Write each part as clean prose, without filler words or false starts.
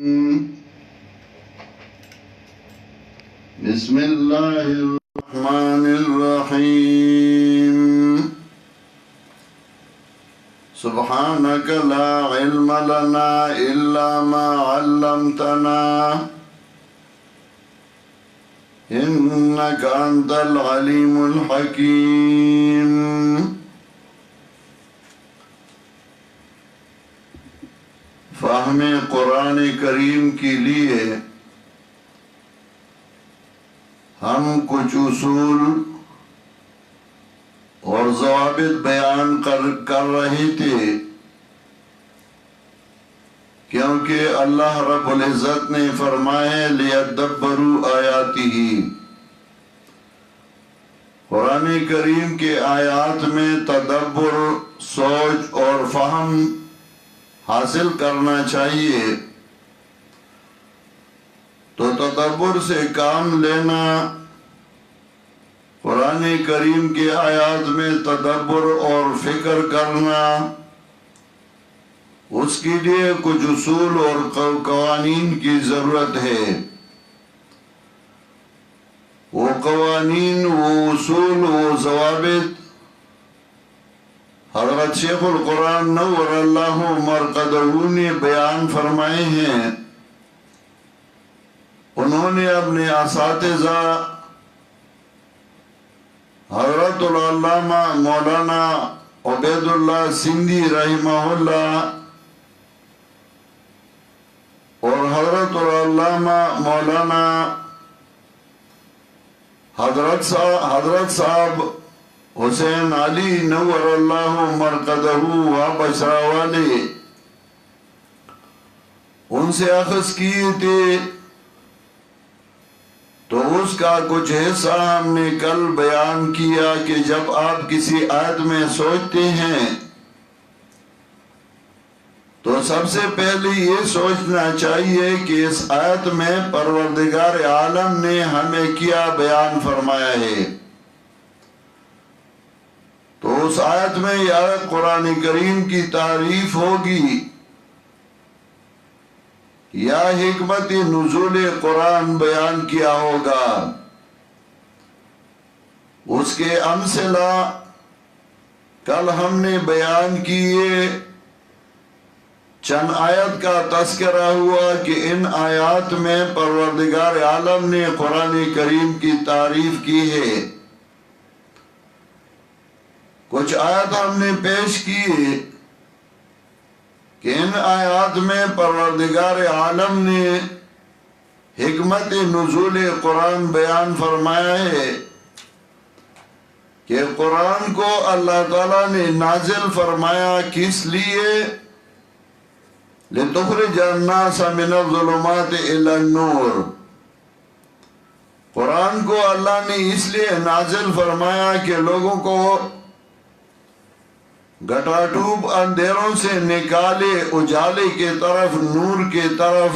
بسم الله الرحمن الرحيم سبحانك لا علم لنا إلا ما علمتنا إنك أنت العليم الحكيم فہم قرآن کریم کے لیے ہم کچھ اصول اور ضوابط بیان کر رہے تھے، کیونکہ اللہ رب العزت نے فرمایا لِيَدَّبَّرُوا آیَاتِهِ، قرآن کریم کے آیات میں تدبر، سوچ اور فہم حاصل کرنا چاہیے۔ تو تدبر سے کام لینا، قرآن کریم کے آیات میں تدبر اور فکر کرنا، اس کے لیے کچھ اصول اور قوانین کی ضرورت ہے۔ وہ قوانین، وہ اصول، وہ ضوابط حضرت شیخ القرآن نور اللہ مرقدہ نے بیان فرمائے ہیں۔ انہوں نے اپنے اساتذہ حضرت العلامہ مولانا عبید اللہ سندھی رحمہ اللہ اور حضرت العلامہ مولانا حضرت صاحب حسین علی نور اللہ مرقدہ بشرا والے، ان سے اخذ کیے تھے، تو اس کا کچھ حصہ ہم نے کل بیان کیا کہ جب آپ کسی آیت میں سوچتے ہیں تو سب سے پہلے یہ سوچنا چاہیے کہ اس آیت میں پروردگار عالم نے ہمیں کیا بیان فرمایا ہے۔ تو اس آیت میں یا قرآن کریم کی تعریف ہوگی یا حکمت نزول قرآن بیان کیا ہوگا۔ اس کے امثلہ کل ہم نے بیان کیے، چند آیت کا تذکرہ ہوا کہ ان آیات میں پروردگار عالم نے قرآن کریم کی تعریف کی ہے۔ کچھ آیت ہم نے پیش کی کہ ان آیات میں پروردگار عالم نے حکمت نزول قرآن بیان فرمایا ہے کہ قرآن کو اللہ تعالیٰ نے نازل فرمایا کس لیے؟ لِتُخْرِجَ النَّاسَ مِنَ الظُّلُمَاتِ إِلَى النُّورِ، قرآن کو اللہ نے اس لیے نازل فرمایا کہ لوگوں کو گٹاٹوب اندھیروں سے نکالے، اجالے کے طرف، نور کے طرف۔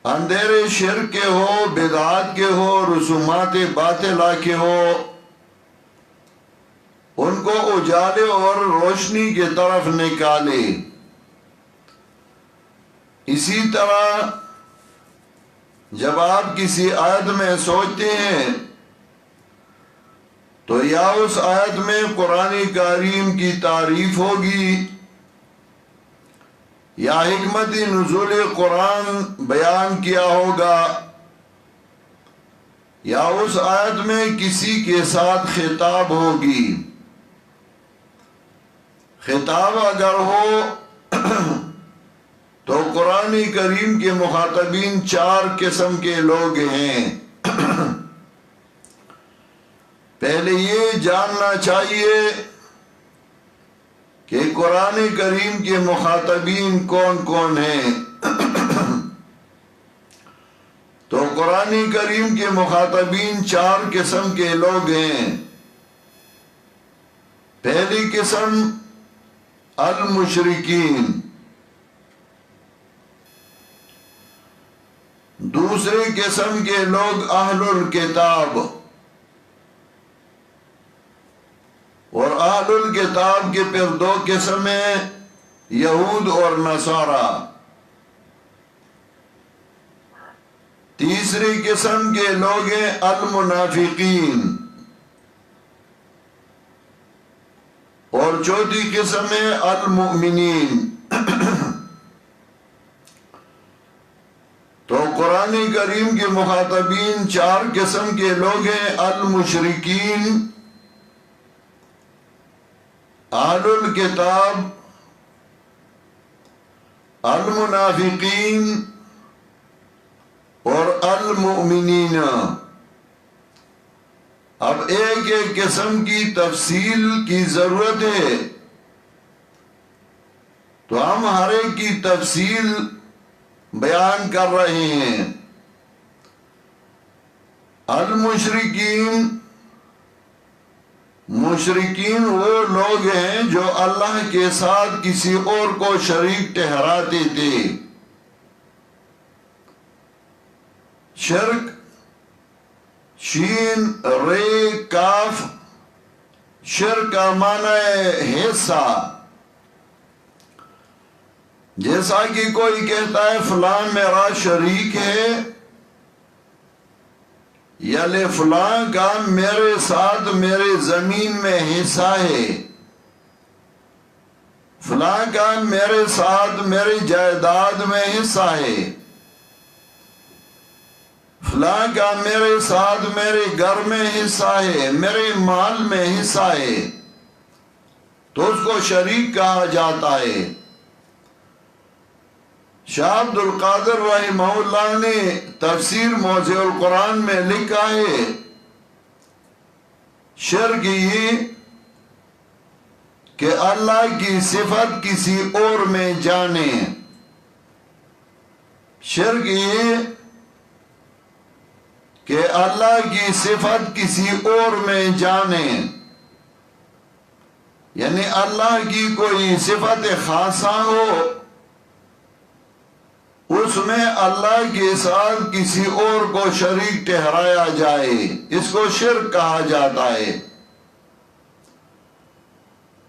اندھیرے شرک کے ہو، بدعات کے ہو، رسومات باطلہ کے ہو، ان کو اجالے اور روشنی کے طرف نکالے۔ اسی طرح جب آپ کسی آیت میں سوچتے ہیں تو یا اس آیت میں قرآن کریم کی تعریف ہوگی یا حکمت نزول قرآن بیان کیا ہوگا، یا اس آیت میں کسی کے ساتھ خطاب ہوگی۔ خطاب اگر ہو تو قرآن کریم کے مخاطبین 4 قسم کے لوگ ہیں۔ پہلے یہ جاننا چاہیے کہ قرآن کریم کے مخاطبین کون کون ہیں۔ تو قرآن کریم کے مخاطبین 4 قسم کے لوگ ہیں۔ پہلی قسم المشرکین، دوسری قسم کے لوگ اہل الکتاب، اور اہل الکتاب کے پھر 2 قسم ہیں، یہود اور نصارہ۔ تیسری قسم کے لوگ ہیں المنافقین، اور چوتھی قسم ہے المؤمنین۔ تو قرآن کریم کے مخاطبین چار قسم کے لوگ ہیں: المشرکین، اہل الکتاب، المنافقین اور المؤمنین۔ اب ایک ایک قسم کی تفصیل کی ضرورت ہے، تو ہم ہر ایک کی تفصیل بیان کر رہے ہیں۔ المشرکین، مشرکین وہ لوگ ہیں جو اللہ کے ساتھ کسی اور کو شریک ٹھہراتے تھے۔ شرک، شین رے کاف، شرک کا معنی ہے حصہ۔ جیسا کہ کوئی کہتا ہے فلاں میرا شریک ہے، یعنی فلاں کا میرے ساتھ میرے زمین میں حصہ ہے، فلاں کا میرے ساتھ میری جائیداد میں حصہ ہے، فلاں کا میرے ساتھ میرے گھر میں حصہ ہے، میرے مال میں حصہ ہے، تو اس کو شریک کہا جاتا ہے۔ شاہ عبد القادر رحمہ اللہ نے تفسیر موضع القرآن میں لکھا ہے، شرک یہ کہ اللہ کی صفت کسی اور میں جانے، شرک یہ کہ اللہ کی صفت کسی اور میں جانے، یعنی اللہ کی کوئی صفت خاصہ ہو، اس میں اللہ کے ساتھ کسی اور کو شریک ٹھہرایا جائے، اس کو شرک کہا جاتا ہے۔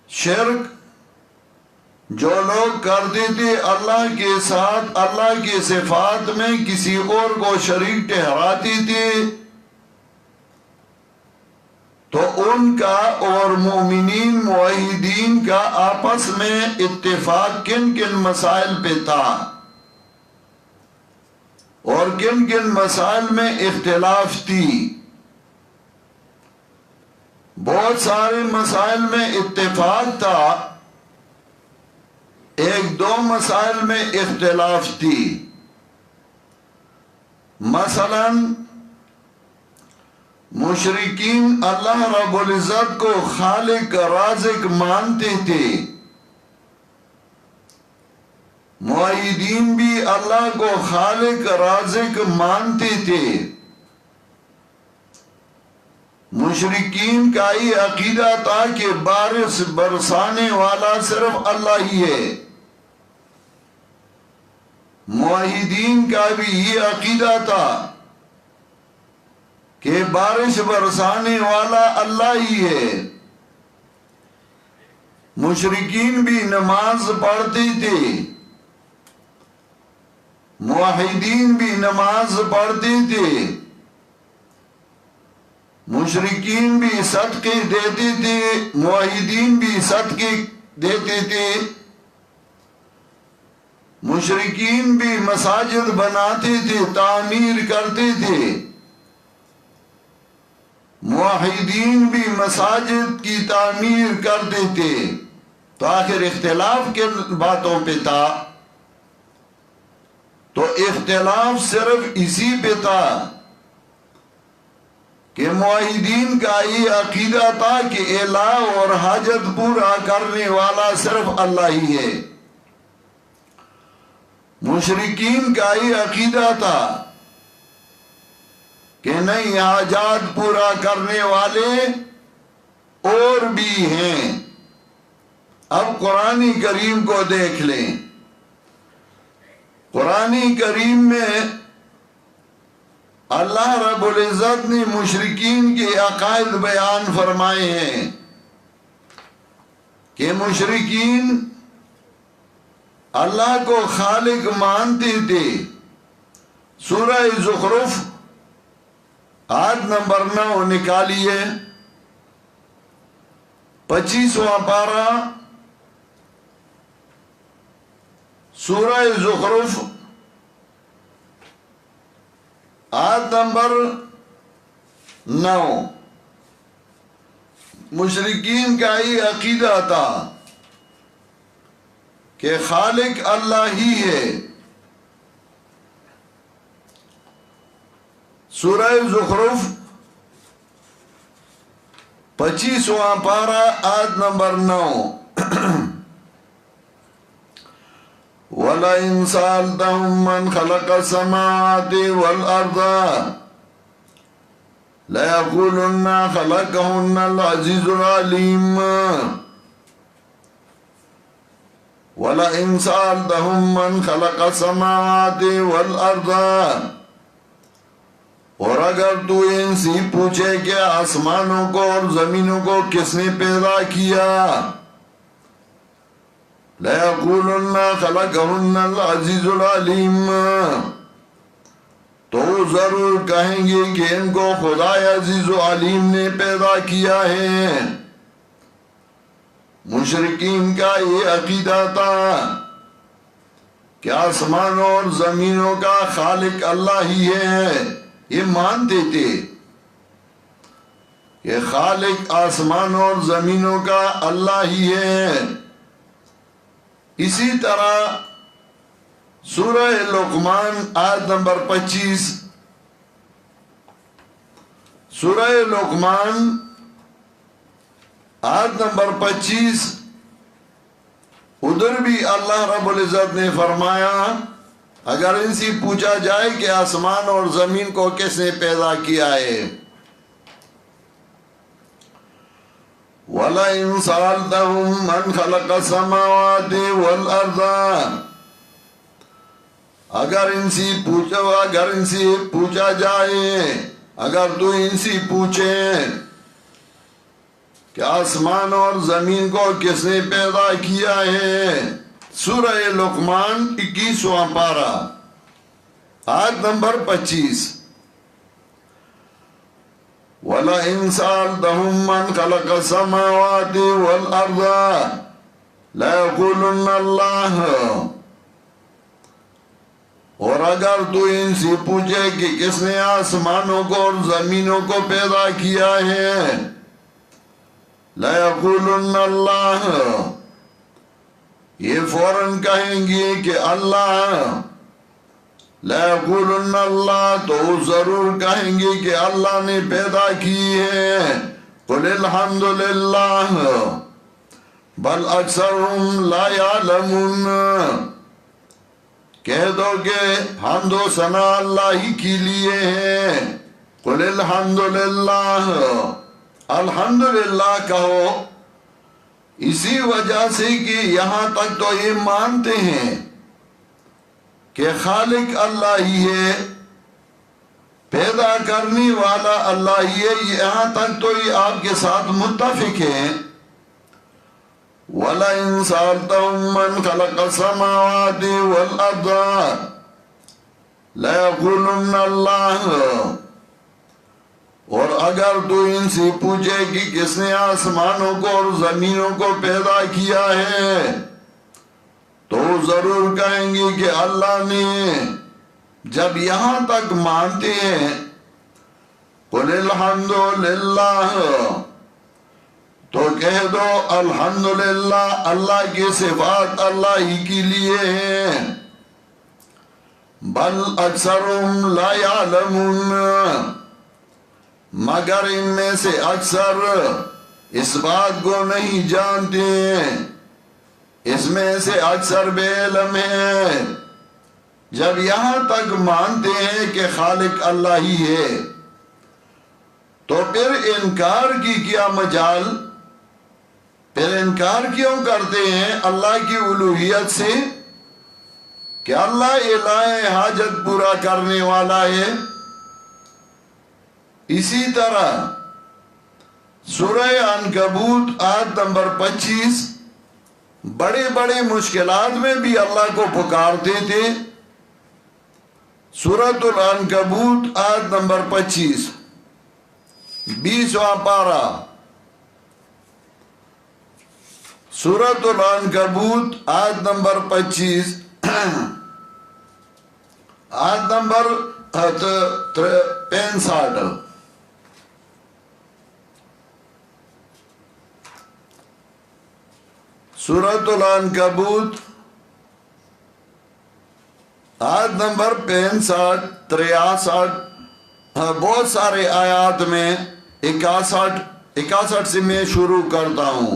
شرک جو لوگ کرتے تھے اللہ کے ساتھ اللہ کے صفات میں کسی اور کو شریک ٹھہراتی تھے، تو ان کا اور مومنین موحدین کا آپس میں اتفاق کن کن مسائل پہ تھا اور کن کن مسائل میں اختلاف تھی۔ بہت سارے مسائل میں اتفاق تھا، ایک دو مسائل میں اختلاف تھی۔ مثلا مشرکین اللہ رب العزت کو خالق رازق مانتے تھے، موحدین بھی اللہ کو خالق رازق مانتے تھے۔ مشرکین کا یہ عقیدہ تھا کہ بارش برسانے والا صرف اللہ ہی ہے، موحدین کا بھی یہ عقیدہ تھا کہ بارش برسانے والا اللہ ہی ہے۔ مشرکین بھی نماز پڑھتے تھے، موحدین بھی نماز پڑھتے تھے، مشرکین بھی صدقے دیتے تھے، موحدین بھی صدقے دیتے تھے، مشرکین بھی مساجد بناتے تھے، تعمیر کرتے تھے، موحدین بھی مساجد کی تعمیر کرتے تھے۔ تو آخر اختلاف کن باتوں پہ تھا؟ تو اختلاف صرف اسی پہ تھا کہ موحدین کا یہ عقیدہ تھا کہ الہ اور حاجت پورا کرنے والا صرف اللہ ہی ہے، مشرکین کا یہ عقیدہ تھا کہ نہیں، حاجات پورا کرنے والے اور بھی ہیں۔ اب قرآن کریم کو دیکھ لیں، قرآن کریم میں اللہ رب العزت نے مشرکین کے عقائد بیان فرمائے ہیں کہ مشرکین اللہ کو خالق مانتے تھے، سورہ زخرف آیت نمبر 9 نکالیے، 25واں پارہ، سورہ زخرف آیت نمبر 9۔ مشرکین کا یہ عقیدہ تھا کہ خالق اللہ ہی ہے۔ سورہ زخرف 25واں پارہ آیت نمبر 9۔ وَلَئِن سَأَلْتَهُم مَّنْ خَلَقَ السَّمَاوَاتِ وَالْأَرْضَ لَيَقُولُنَّ خَلَقَهُنَّ الْعَزِيزُ الْعَلِيمُ وَلَئِن سَأَلْتَهُم مَّنْ خَلَقَ السَّمَاوَاتِ وَالْأَرْضَ، اور اگر تو ان سے پوچھے کہ آسمانوں کو اور زمینوں کو کس نے پیدا کیا، لَيَقُولُنَّ خَلَقَهُنَّ الْعَزِيزُ الْعَلِيمُ، تو ضرور کہیں گے کہ ان کو خدا عزیز و علیم نے پیدا کیا ہے۔ مشرکین کا یہ عقیدہ تھا کہ آسمانوں اور زمینوں کا خالق اللہ ہی ہے۔ یہ مانتے تھے کہ خالق آسمانوں اور زمینوں کا اللہ ہی ہے۔ اسی طرح سورہ لقمان آیت نمبر 25، سورہ لقمان آیت نمبر 25، ادھر بھی اللہ رب العزت نے فرمایا اگر ان سے پوچھا جائے کہ آسمان اور زمین کو کس نے پیدا کیا ہے، وَلَئِن سَأَلْتَهُم مَّنْ خَلَقَ السَّمَاوَاتِ وَالْأَرْضَ، اگر ان سے پوچھا جائے، اگر تو ان سے پوچھے کہ آسمان اور زمین کو کس نے پیدا کیا ہے، سورہ لقمان 21واں پارہ آیت نمبر 25۔ وَلَئِن سَأَلْتَهُم مَّنْ خَلَقَ السَّمَاوَاتِ وَالْأَرْضَ لَيَقُولُنَّ اللَّهُ، اور اگر تو ان سے پوچھے کہ کس نے آسمانوں کو اور زمینوں کو پیدا کیا ہے، لَيَقُولُنَّ اللَّهُ، یہ فوراً کہیں گے کہ اللہ۔ لَيَقُولُنَّ اللَّهُ، تو ضرور کہیں گے کہ اللہ نے پیدا کی ہے۔ قُلِ الْحَمْدُ لِلَّهِ بَلْ أَكْثَرُهُمْ لَا يَعْلَمُونَ، کہہ دو کہ حمد و ثنا اللہ ہی کے لیے ہے۔ قُلِ الْحَمْدُ لِلَّهِ، الحمدللہ کہو، اسی وجہ سے کہ یہاں تک تو یہ مانتے ہیں کہ خالق اللہ ہی ہے، پیدا کرنے والا اللہ ہی ہے، یہاں تک تو یہ آپ کے ساتھ متفق ہیں۔ وَلَئِن سَأَلْتَهُم مَّنْ خَلَقَ السَّمَاوَاتِ وَالْأَرْضَ لَيَقُولُنَّ اللَّهُ، اور اگر تو ان سے پوچھے کہ کس نے آسمانوں کو اور زمینوں کو پیدا کیا ہے، تو ضرور کہیں گے کہ اللہ نے۔ جب یہاں تک مانتے ہیں قُلِ الْحَمْدُ لِلَّهِ، تو کہہ دو الحمدللہ، اللہ کی صفات اللہ ہی کے لیے ہیں۔ بل اکثرهم لا يعلمون، مگر ان میں سے اکثر اس بات کو نہیں جانتے ہیں، اس میں سے اکثر بے علم ہیں۔ جب یہاں تک مانتے ہیں کہ خالق اللہ ہی ہے، تو پھر انکار کی کیا مجال؟ پھر انکار کیوں کرتے ہیں اللہ کی الوہیت سے کہ اللہ الہ حاجت پورا کرنے والا ہے؟ اسی طرح سورہ عنکبوت آیت نمبر 25، بڑے بڑے مشکلات میں بھی اللہ کو پکارتے تھے۔ سورۃ العنکبوت آیت نمبر 25، 20واں پارہ۔ سورۃ العنکبوت آیت نمبر 25، آیت نمبر 65۔ سورۃ العنکبوت آیت نمبر 65، 63، بہت سارے آیات میں 61 سے میں شروع کرتا ہوں۔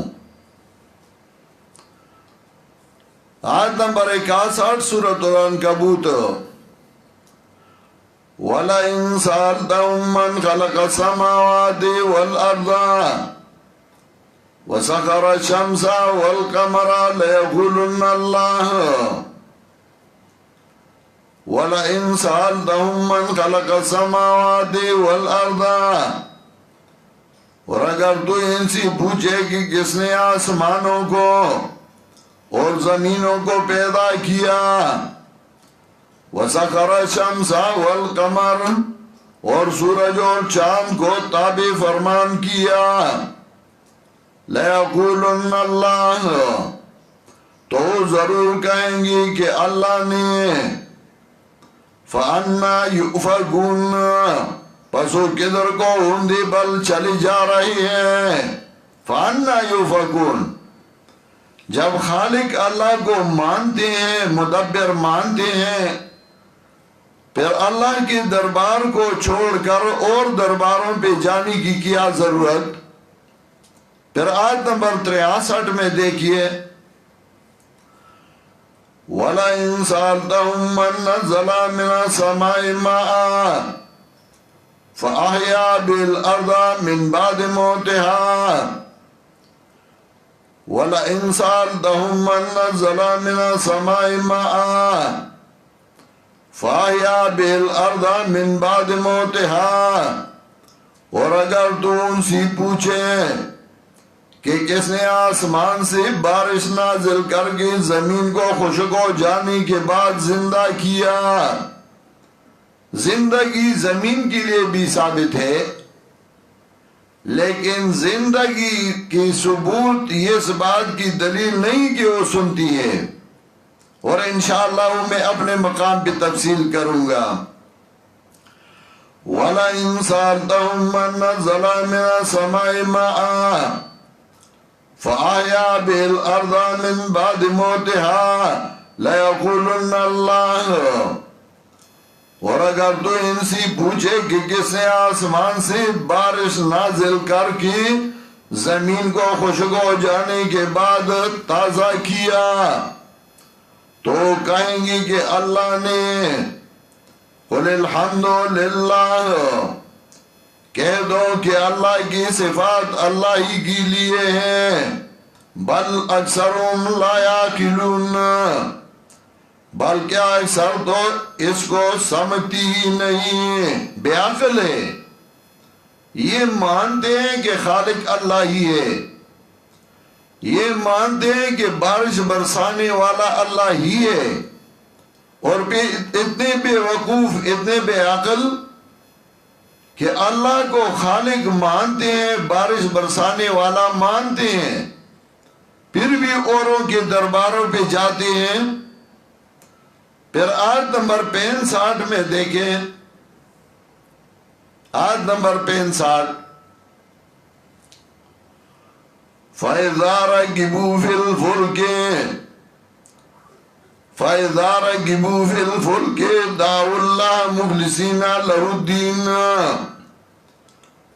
آیت نمبر 61 سورۃ العنکبوت۔ وَلَئِن سَأَلْتَهُم مَّنْ خَلَقَ السَّمَاوَاتِ وَالْأَرْضَ وَسَخَّرَ الشَّمْسَ وَالْقَمَرَ لَيَقُولُنَّ اللَّهُ وَلَئِن سَأَلْتَهُم مَّنْ خَلَقَ السَّمَاوَاتِ وَالْأَرْضَ، اور اگر تو ان سے پوچھے کہ کس نے آسمانوں کو اور زمینوں کو پیدا کیا، وَسَخَّرَ الشَّمْسَ وَالْقَمَرَ، اور سورج اور چاند کو تابع فرمان کیا، لَيَقُولُنَّ اللَّهُ، تو ضرور کہیں گے کہ اللہ نے۔ فَأَنَّا يُؤْفَكُونَ، پس وہ کدھر کو اوندے بل چلی جا رہی ہے۔ فَأَنَّا يُؤْفَكُونَ، جب خالق اللہ کو مانتے ہیں، مدبر مانتے ہیں، پھر اللہ کے دربار کو چھوڑ کر اور درباروں پہ جانے کی کیا ضرورت؟ پھر آیت نمبر 63 میں دیکھیے، وَلَئِن سَأَلْتَهُم مَّن نَّزَّلَ مِنَ السَّمَاءِ مَاءً فَأَحْيَا بِهِ الْأَرْضَ مِن بَعْدِ مَوْتِهَا، وَلَئِن سَأَلْتَهُم مَّن نَّزَّلَ مِنَ السَّمَاءِ مَاءً فَأَحْيَا بِهِ الْأَرْضَ مِن بَعْدِ مَوْتِهَا، اور اگر تو ان سے پوچھے کہ کس نے آسمان سے بارش نازل کر کے زمین کو خشک ہو جانے کے بعد زندہ کیا، زندگی زمین کے لیے بھی ثابت ہے، لیکن زندگی کی ثبوت یہ اس بات کی دلیل نہیں کہ وہ سنتی ہے، اور انشاءاللہ وہ میں اپنے مقام پہ تفصیل کروں گا۔ وَلَئِن سَأَلْتَهُم مَّن نَّزَّلَ مِنَ السَّمَاءِ مَاءً فَأَحْيَا بِهِ الْأَرْضَ مِن بَعْدِ مَوْتِهَا لَيَقُولُنَّ اللَّهُ، اور اگر تو ان سے پوچھے کہ کس نے آسمان سے بارش نازل کر کے زمین کو خشک ہو جانے کے بعد تازہ کیا، تو کہیں گے کہ اللہ نے۔ قُلِ الْحَمْدُ لِلَّهِ، کہہ دو کہ اللہ کی صفات اللہ ہی کی لیے ہیں، بل اکثرهم لا یعقلون، بلکہ اکثر تو اس کو سمجھتی ہی نہیں، بے عقل ہے۔ یہ مانتے ہیں کہ خالق اللہ ہی ہے، یہ مانتے ہیں کہ بارش برسانے والا اللہ ہی ہے، اور پھر اتنے بے وقوف، اتنے بے عقل کہ اللہ کو خالق مانتے ہیں، بارش برسانے والا مانتے ہیں، پھر بھی اوروں کے درباروں پہ جاتے ہیں۔ پھر آیت نمبر 65 میں دیکھیں، آیت نمبر 65، فَإِذَا رَكِبُوا فِي الْفُلْكِ دَعَوُا اللَّهَ مُخْلِصِينَ لَهُ الدِّينَ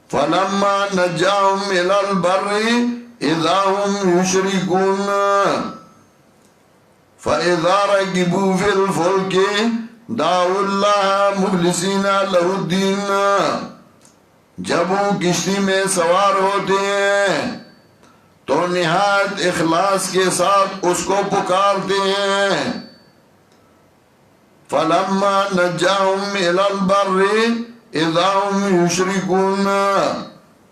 فَلَمَّا نَجَّاهُمْ إِلَى الْبَرِّ إِذَا هُمْ يُشْرِكُونَ۔ فَإِذَا رَكِبُوا فِي الْفُلْكِ دَعَوُا اللَّهَ مُخْلِصِينَ لَهُ الدِّينَ، جب وہ کشتی میں سوار ہوتے ہیں تو نہایت اخلاص کے ساتھ اس کو پکارتے ہیں۔ فَلَمَّا نَجَّاهُمْ إِلَى الْبَرِّ إِذَا هُمْ يُشْرِكُونَ،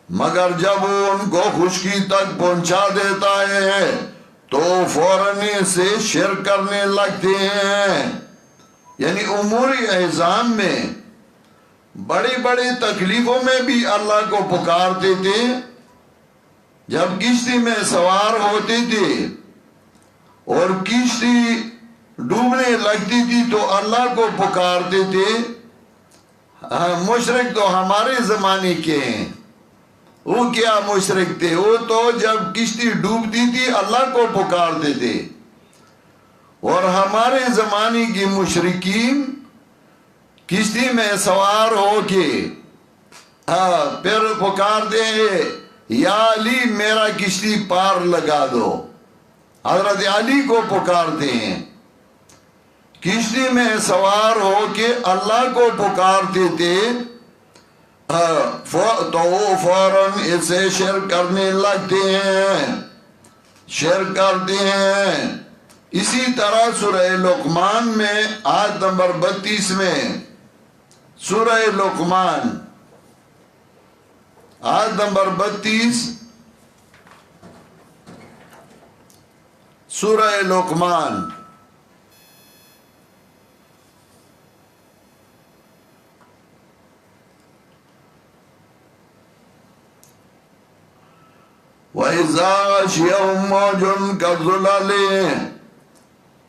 مگر جب وہ ان کو خشکی تک پہنچا دیتا ہے تو فوراً سے شرک کرنے لگتے ہیں۔ یعنی امور اعظام میں بڑی بڑی تکلیفوں میں بھی اللہ کو پکارتے تھے. جب کشتی میں سوار ہوتے تھے اور کشتی ڈوبنے لگتی تھی تو اللہ کو پکارتے تھے. مشرک تو ہمارے زمانے کے ہیں. وہ کیا مشرک تھے؟ وہ تو جب کشتی ڈوبتی تھی اللہ کو پکارتے تھے. اور ہمارے زمانے کی مشرکین کشتی میں سوار ہو کے پھر پکارتے ہیں یا علی میرا کشتی پار لگا دو. حضرت علی کو پکارتے ہیں. کشتی میں سوار ہو کے اللہ کو پکارتے تھے تو وہ فوراً اسے شرک کرنے لگتے ہیں، شرک کرتے ہیں. اسی طرح سورہ لقمان میں آیت نمبر 32 میں، سورہ لقمان آیت نمبر 32، سورہ لقمان وَإِذَا غَشِيَهُم مَّوْجٌ كَالظُّلَلِ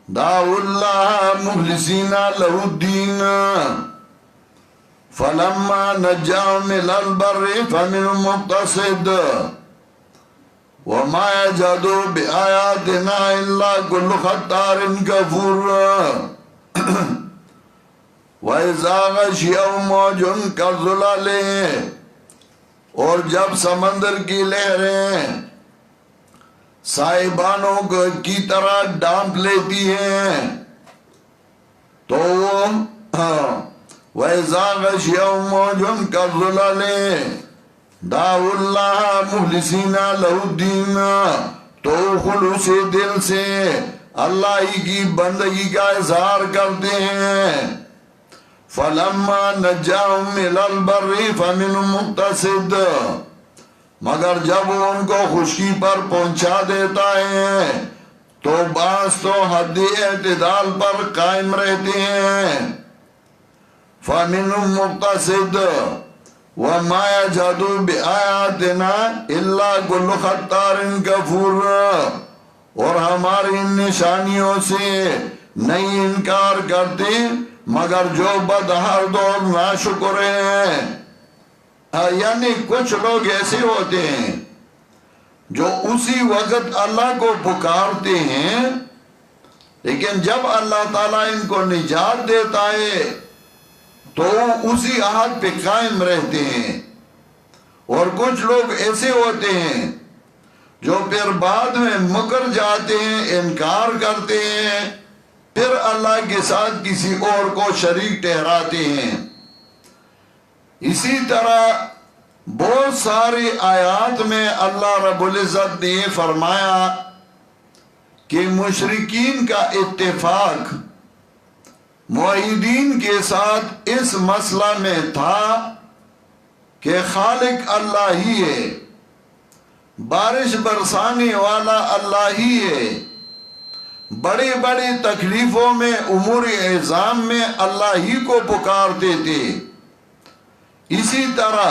دعوا الله مخلصين له الدين فلما نجاهم إلى البر فمنهم مقتصد وما يجحد بآياتنا إلا كل ختار كفور. وَإِذَا غَشِيَهُم مَّوْجٌ كَالظُّلَلِ، اور جب سمندر کی لہریں سائبانوں کی طرح ڈانپ لیتی ہیں تو وَإِذَا غَشِيَهُم مَّوْجٌ كَالظُّلَلِ دعوا اللَّهَ مُخْلِصِينَ لَهُ الدِّينَ، تو خلوص دل سے اللہ ہی کی بندگی کا اظہار کرتے ہیں. فَلَمَّا نَجَّاهُمْ إِلَى الْبَرِّ فَمِنْهُمْ مُقْتَصِدٌ، مگر جب وہ ان کو خشکی پر پہنچا دیتا ہے تو بعض تو حد اعتدال پر قائم رہتے ہیں. فَمِنْهُمْ مُقْتَصِدٌ وَمَا يَجْحَدُ بِآيَاتِنَا إِلَّا كُلُّ خَتَّارٍ كَفُورٍ، اور ہماری نشانیوں سے نہیں انکار کرتے مگر جو بدحرد اور ناشکر ہیں. یعنی کچھ لوگ ایسے ہوتے ہیں جو اسی وقت اللہ کو پکارتے ہیں لیکن جب اللہ تعالیٰ ان کو نجات دیتا ہے تو اسی عہد پہ قائم رہتے ہیں. اور کچھ لوگ ایسے ہوتے ہیں جو پھر بعد میں مکر جاتے ہیں، انکار کرتے ہیں، پھر اللہ کے ساتھ کسی اور کو شریک ٹھہراتے ہیں. اسی طرح بہت ساری آیات میں اللہ رب العزت نے فرمایا کہ مشرکین کا اتفاق موحدین کے ساتھ اس مسئلہ میں تھا کہ خالق اللہ ہی ہے، بارش برسانے والا اللہ ہی ہے، بڑی بڑی تکلیفوں میں امور اعظام میں اللہ ہی کو پکارتے تھے. اسی طرح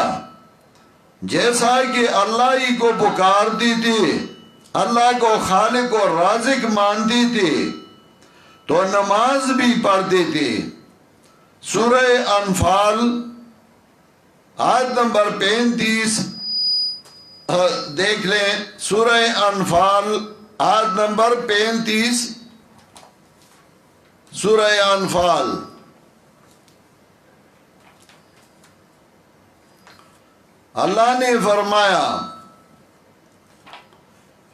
جیسا کہ اللہ ہی کو پکارتی تھی، اللہ کو خالق اور رازق مانتی تھی تو نماز بھی پڑھتے تھے. سورہ انفال آیت نمبر 35 دیکھ لیں. سورہ انفال آیت نمبر 35، سورہ انفال اللہ نے فرمایا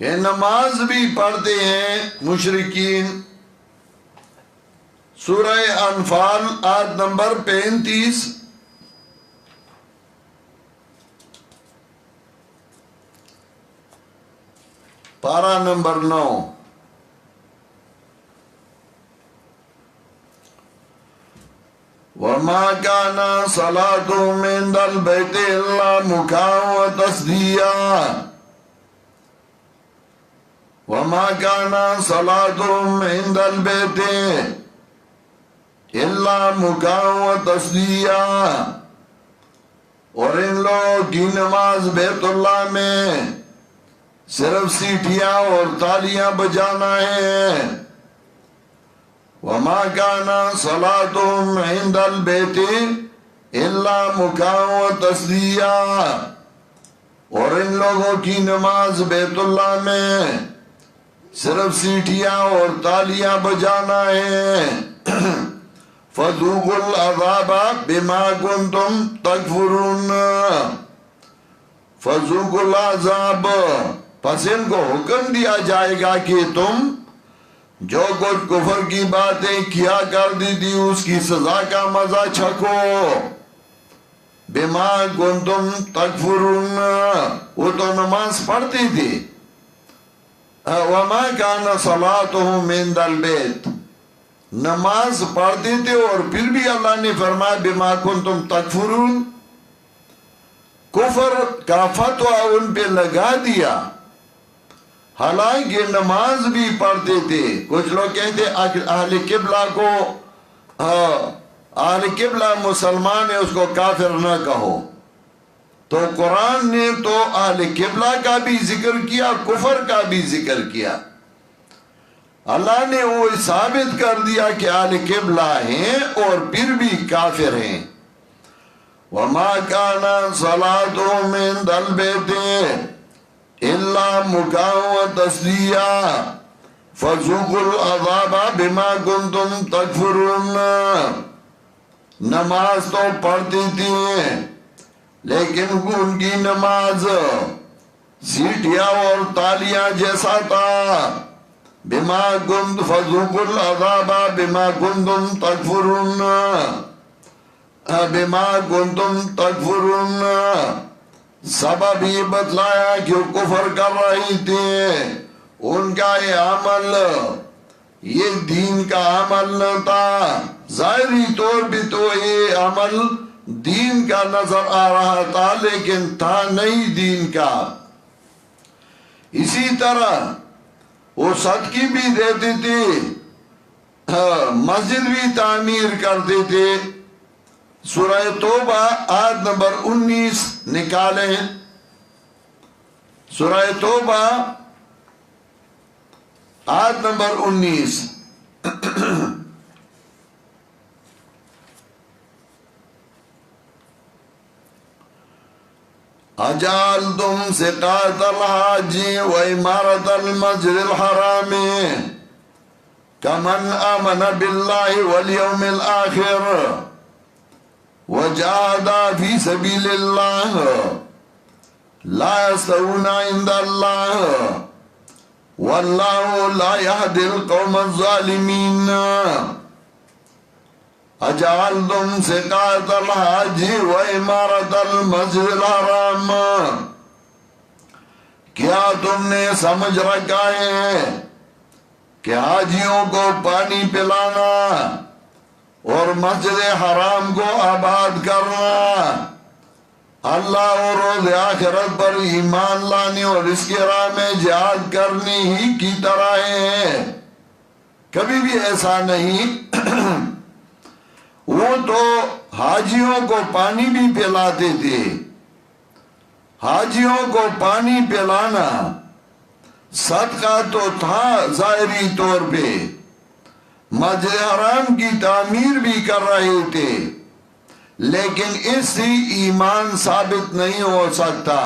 کہ نماز بھی پڑھتے ہیں مشرکین. سورہ انفال آیت نمبر 35، پارہ نمبر 9. وَمَا كَانَ صَلَاتُهُمْ عِندَ الْبَيْتِ إِلَّا مُكَاءً وَتَصْدِيًّا وَمَا كَانَ صَلَاتُهُمْ عِندَ الْبَيْتِ، الا مکاء و تصدیہ، اور ان لوگوں کی نماز بیت اللہ میں صرف سیٹیاں اور تالیاں بجانا ہے۔ وما كان صلاتهم عند البيت الا مکاء و تصدیہ، اور ان لوگوں کی نماز بیت اللہ میں صرف سیٹیاں اور تالیاں بجانا ہے۔ فذوقوا العذاب بما كنتم تکفرون، فذوقوا العذاب، پس ان کو حکم دیا جائے گا کہ تم جو کچھ کفر کی باتیں کیا کرتی تھی اس کی سزا کا مزہ چھکو۔ بما کنتم تکفرون، وہ تو نماز پڑھتی تھی۔ وما کان صلاتهم عند البیت، نماز پڑھتے تھے اور پھر بھی اللہ نے فرمایا بما کنتم تکفرون، کفر کا فتوہ ان پہ لگا دیا، حالانکہ نماز بھی پڑھتے تھے۔ کچھ لوگ کہتے اہل قبلہ کو، اہل قبلہ مسلمان ہے اس کو کافر نہ کہو، تو قرآن نے تو اہل قبلہ کا بھی ذکر کیا، کفر کا بھی ذکر کیا۔ اللہ نے وہ ثابت کر دیا کہ اہل قبلہ ہیں اور پھر بھی کافر ہیں۔ وما كان صلاتهم عند البيت الا مکاء و تصدیہ فذوقوا العذاب بما کنتم تکفرون، نماز تو پڑھتی تھی لیکن ان کی نماز سیٹیاں اور تالیاں جیسا تھا۔ بما کنتم فذوقوا العذاب بما کنتم تکفرون، بما کنتم تکفرون، سبب یہ بتلایا کہ وہ کفر کر رہی تھے، ان کا یہ عمل یہ دین کا عمل نہ تھا، ظاہری طور پہ تو یہ عمل دین کا نظر آ رہا تھا لیکن تھا نہیں دین کا۔ اسی طرح وہ صدقے بھی دیتے تھے، مسجد بھی تعمیر کرتے تھے۔ سورہ توبہ آیت نمبر 19 نکالیں، سورہ توبہ آیت نمبر 19۔ اجعلتم سقاية الحاج وعمارة المسجد الحرام كمن آمن بالله واليوم الآخر وجاهد في سبيل الله لا يستوون عند الله والله لا يهدي القوم الظالمين۔ اجعلتم سقاية الحاج وعمارة المسجد الحرام، کیا تم نے سمجھ رکھا ہے کہ حاجیوں کو پانی پلانا اور مسجد حرام کو آباد کرنا اللہ اور روز آخرت پر ایمان لانے اور اس کی راہ میں جہاد کرنے ہی کی طرح ہے؟ کبھی بھی ایسا نہیں۔ وہ تو حاجیوں کو پانی بھی پلاتے تھے، حاجیوں کو پانی پلانا صدقہ تو تھا ظاہری طور پہ، مسجد حرام کی تعمیر بھی کر رہے تھے لیکن اس سے ایمان ثابت نہیں ہو سکتا۔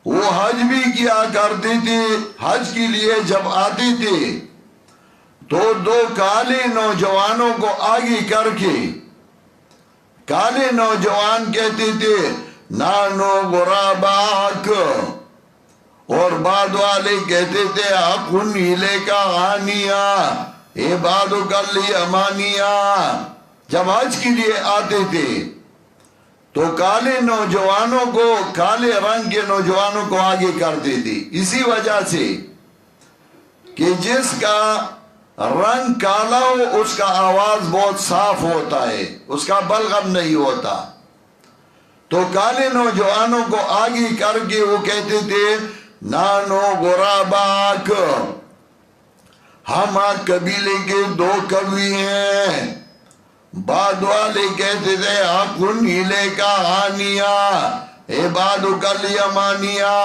وہ حج بھی کیا کرتے تھے، حج کے لیے جب آتے تھے تو دو کالے نوجوانوں کو آگے کر کے، کالے نوجوان کہتے تھے نانو غراباک، اور بعد والے کہتے تھے اکن ہیلے کا غانیہ عبادو کلی امانیہ۔ جب حج کے لیے آتے تھے تو کالے نوجوانوں کو، کالے رنگ کے نوجوانوں کو آگے کرتے تھے، اسی وجہ سے کہ جس کا رنگ کالا ہو اس کا آواز بہت صاف ہوتا ہے، اس کا بلغم نہیں ہوتا۔ تو کالے نوجوانوں کو آگے کر کے وہ کہتے تھے نانو غراباک، ہم قبیلے کے 2 کوی ہیں. بعد والے کہتے تھے حق نیلے کا آنیا عباد کل یمانیہ.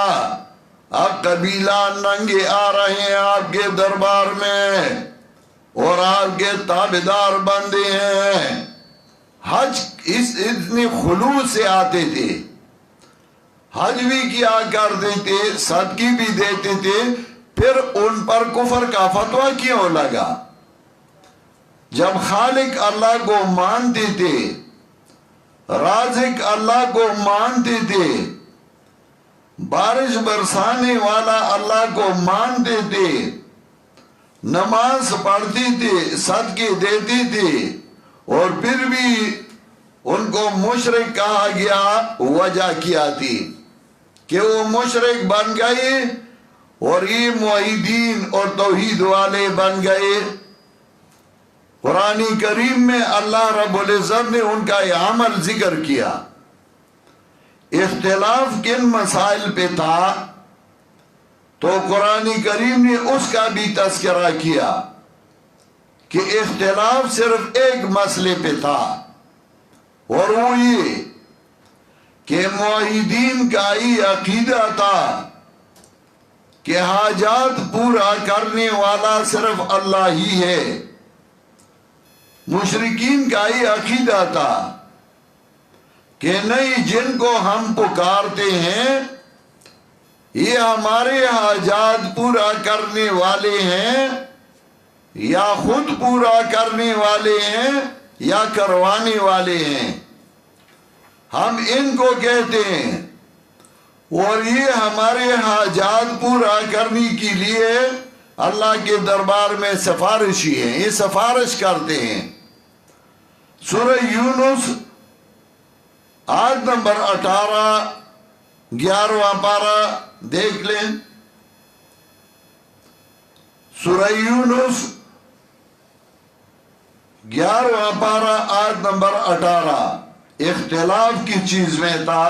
اب قبیلہ ننگے آ رہے ہیں آپ کے دربار میں اور آپ کے تابعدار بندے ہیں. حج اتنے خلوص سے آتے تھے, حج بھی کیا کرتے تھے, صدقے بھی دیتے تھے. پھر ان پر کفر کا فتویٰ کیوں لگا؟ جب خالق اللہ کو مانتے تھے, رازق اللہ کو مانتے تھے, بارش برسانے والا اللہ کو مانتے تھے, نماز پڑھتے تھے, صدقے دیتے تھے, اور پھر بھی ان کو مشرک کہا گیا. وجہ کیا تھی کہ وہ مشرک بن گئے اور یہ موحدین اور توحید والے بن گئے. قرآن کریم میں اللہ رب العزت نے ان کا یہ عمل ذکر کیا. اختلاف کن مسائل پہ تھا تو قرآن کریم نے اس کا بھی تذکرہ کیا کہ اختلاف صرف ایک مسئلے پہ تھا, اور وہ یہ کہ موحدین کا یہ عقیدہ تھا کہ حاجات پورا کرنے والا صرف اللہ ہی ہے. مشرکین کا یہ عقیدہ تھا کہ نہیں, جن کو ہم پکارتے ہیں یہ ہمارے حاجات پورا کرنے والے ہیں, یا خود پورا کرنے والے ہیں یا کروانے والے ہیں. ہم ان کو کہتے ہیں اور یہ ہمارے حاجات پورا کرنے کے لیے اللہ کے دربار میں سفارشی ہیں, یہ سفارش کرتے ہیں. سورہ یونس آیت نمبر 18 11واں پارہ دیکھ لیں. سورہ یونس 11واں پارہ آیت نمبر 18. اختلاف کی چیز میں تھا.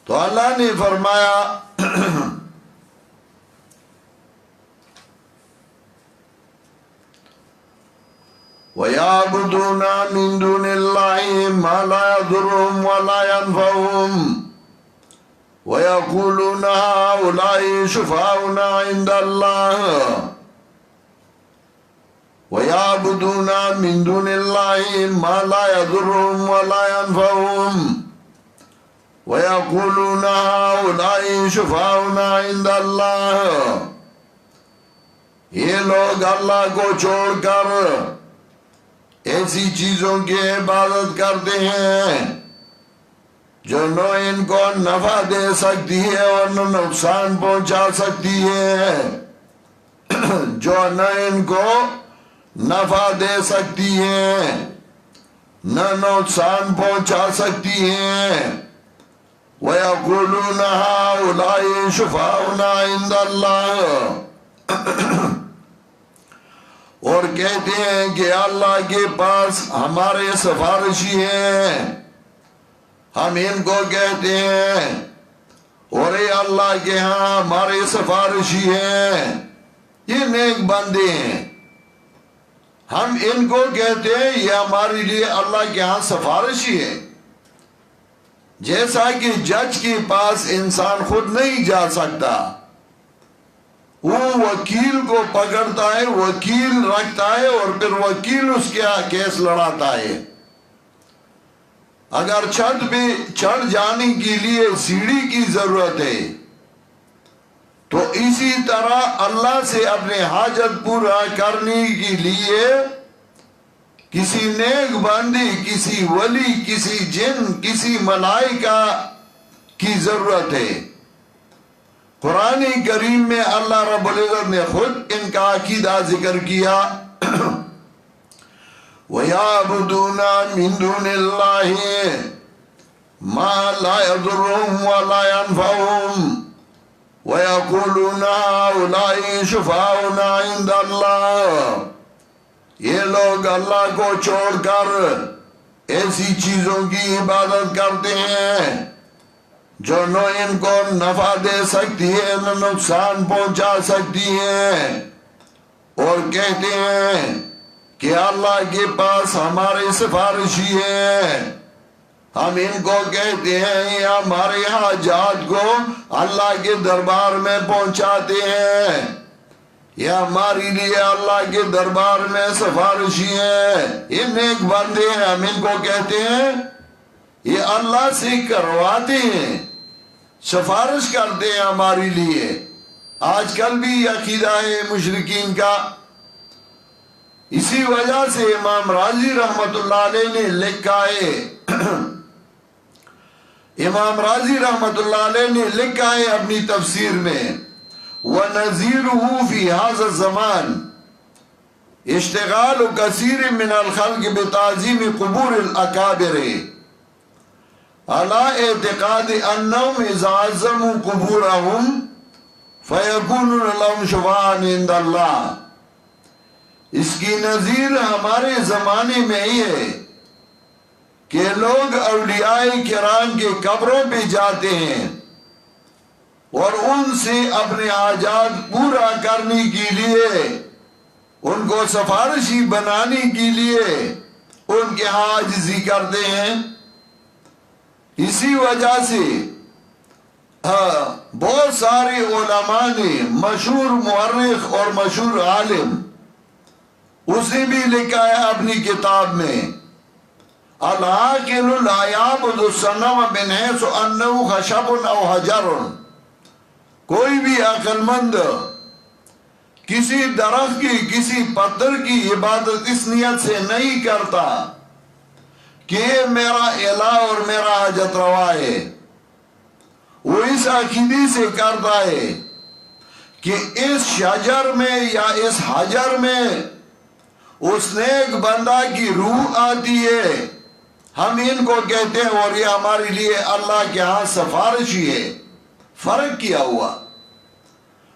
تو اللہ نے فرمایا وَيَعْبُدُونَ مِن دُونِ اللَّهِ مَا لَا يَضُرُّهُمْ وَلَا يَنفَعُهُمْ وَيَقُولُونَ هَؤُلَاءِ شُفَعَاؤُنَا عِندَ اللَّهِ وَيَعْبُدُونَ مِن دُونِ اللَّهِ مَا لَا يَضُرُّهُمْ وَلَا يَنفَعُهُمْ وَيَقُولُونَ هَؤُلَاءِ شُفَعَاؤُنَا عِندَ اللَّهِ. یہ لوگ اللہ کو چھوڑ کر ایسی چیزوں کی عبادت کرتے ہیں جو نہ ان کو نفع دے سکتی ہے اور نہ نقصان پہنچا سکتی ہے, جو نہ ان کو نفع دے سکتی ہے نہ نقصان پہنچا سکتی ہے. وَيَقُولُونَ هَؤُلَاءِ شُفَعَاؤُنَا عِندَ اللَّهِ, اور کہتے ہیں کہ اللہ کے پاس ہمارے سفارشی ہیں. ہم ان کو کہتے ہیں اور اے اللہ کے ہاں ہمارے سفارشی ہیں, یہ نیک بندے ہیں. ہم ان کو کہتے ہیں یہ ہمارے لیے اللہ کے ہاں سفارشی ہے. جیسا کہ جج کے پاس انسان خود نہیں جا سکتا, وہ وکیل کو پکڑتا ہے, وکیل رکھتا ہے اور پھر وکیل اس کا کیس لڑاتا ہے. اگر چھت پہ چڑھ جانے کے لیے سیڑھی کی ضرورت ہے تو اسی طرح اللہ سے اپنے حاجت پورا کرنے کے لیے کسی نیک بندی, کسی ولی, کسی جن, کسی ملائکہ کی ضرورت ہے. قرآن کریم میں اللہ رب العزت نے خود ان کا عقیدہ ذکر کیا. وَيَعْبُدُونَ مِن دُونِ اللَّهِ مَا لَا يَضُرُّهُمْ وَلَا يَنفَعُهُمْ وَيَقُولُونَ هَؤُلَاءِ شُفَعَاؤُنَا عِندَ اللَّهِ. یہ لوگ اللہ کو چھوڑ کر ایسی چیزوں کی عبادت کرتے ہیں جو نہ ان کو نفع دے سکتی ہے نہ نقصان پہنچا سکتی ہے، اور کہتے ہیں کہ اللہ کے پاس ہمارے سفارشی ہے. ہم ان کو کہتے ہیں یہ ہمارے حاجات کو اللہ کے دربار میں پہنچاتے ہیں، یہ ہمارے لیے اللہ کے دربار میں سفارشی ہیں. یہ نیک بندے ہیں، ہم ان کو کہتے ہیں یہ اللہ سے کرواتے ہیں، سفارش کرتے ہیں ہمارے لیے. آج کل بھی عقیدہ ہے مشرکین کا. اسی وجہ سے امام راضی رحمت اللہ علیہ نے لکھا ہے امام راضی رحمت اللہ علیہ نے لکھا ہے اپنی تفسیر میں، وَنَذِيرُهُ فِي هَذَا الزَّمَانِ اشتغال كثير من الخلق بتعظيم قبور الأكابر على اعتقاد أنهم إذا عظموا قبورهم فيكون لهم شفاعا عند الله. اس کی نظیر ہمارے زمانے میں ہی ہے کہ لوگ اولیاء کرام کے قبروں پہ جاتے ہیں اور ان سے اپنے حاجات پورا کرنے کے لیے، ان کو سفارشی بنانے کے لیے ان کے عاجزی کرتے ہیں. اسی وجہ سے بہت سارے علماء نے، مشہور مورخ اور مشہور عالم، اسے بھی لکھا ہے اپنی کتاب میں، العاقل لا يعبد الصنم من حيث انه خشب او حجر. کوئی بھی عقل مند کسی درخت کی، کسی پتھر کی عبادت اس نیت سے نہیں کرتا کہ یہ میرا الہ اور میرا حاجت روا ہے. وہ اس عقیدے سے کرتا ہے کہ اس شجر میں یا اس حجر میں اس نیک بندہ کی روح آتی ہے، ہم ان کو کہتے ہیں اور یہ ہمارے لیے اللہ کے ہاں سفارشی ہے. فرق کیا ہوا؟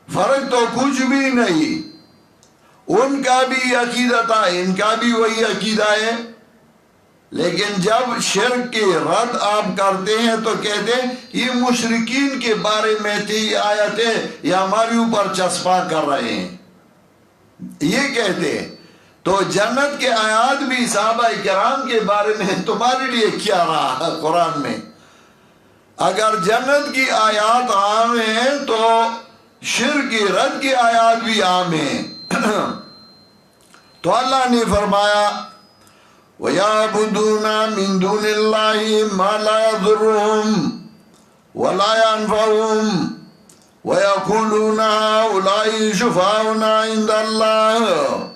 فرق تو کچھ بھی نہیں. ان کا بھی عقیدہ تھا، ان کا بھی وہی عقیدہ ہے. لیکن جب شرک کی رد آپ کرتے ہیں تو کہتے ہیں یہ مشرکین کے بارے میں تھی یہ آیتیں، یہ ہمارے اوپر چسپاں کر رہے ہیں، یہ کہتے ہیں. تو جنت کے آیات بھی صحابہ کرام کے بارے میں تمہارے لیے کیا رہا قرآن میں؟ اگر جنت کی آیات عام ہیں تو شرک کی رد کی آیات بھی عام ہیں. تو اللہ نے فرمایا وَيَعْبُدُونَ مِن دُونِ اللَّهِ مَا لَا يَضُرُّهُمْ وَلَا يَنْفَعُهُمْ وَيَقُولُونَ هَؤُلَاءِ شُفَعَاؤُنَا عِندَ اللَّهِ.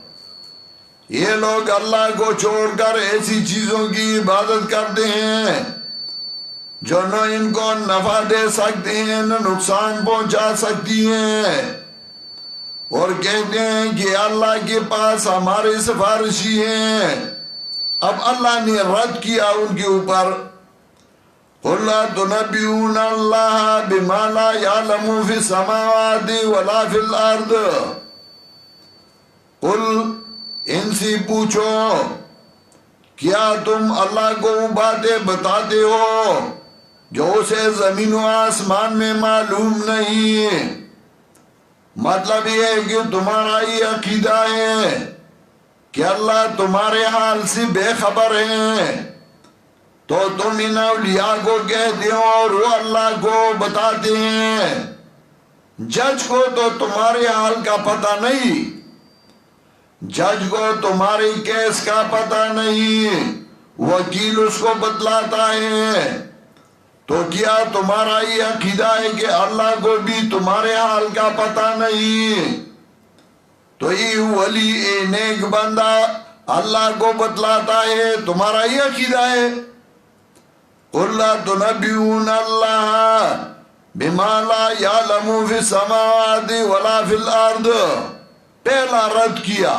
یہ لوگ اللہ کو چھوڑ کر ایسی چیزوں کی عبادت کرتے ہیں جو نہ ان کو نفع دے سکتے ہیں نہ نقصان پہنچا سکتی ہیں، اور کہتے ہیں کہ اللہ کے پاس ہمارے سفارشی ہیں. اب اللہ نے رد کیا ان کے اوپر، قُلْ لَا تُنَبِّئُونَ اللَّهَ بِمَا لَا يَعْلَمُ فِي السَّمَاوَاتِ وَلَا فِي الْأَرْضِ. قُلْ ان سے پوچھو کیا تم اللہ کو وہ باتیں بتاتے ہو جو اسے زمین و آسمان میں معلوم نہیں؟ مطلب یہ ہے کہ تمہارا یہ عقیدہ ہے کہ اللہ تمہارے حال سے بے خبر ہے، تو تم ان اولیاء کو کہتے ہو اور وہ اللہ کو بتاتے ہیں. جج کو تو تمہارے حال کا پتہ نہیں، جج کو تمہاری کیس کا پتہ نہیں، وکیل اس کو بتلاتا ہے. تو کیا تمہارا یہ عقیدہ ہے کہ اللہ کو بھی تمہارے حال کا پتہ نہیں؟ تو یہ ولی نیک بندہ اللہ کو بتلاتا ہے، تمہارا یہ عقیدہ ہے. قُلْ لَا تُنَبِّئُونَ اللَّهَ بِمَا لَا يَعْلَمُ فِي السَّمَاوَاتِ وَلَا فِي الْأَرْضِ. پہلا رد کیا،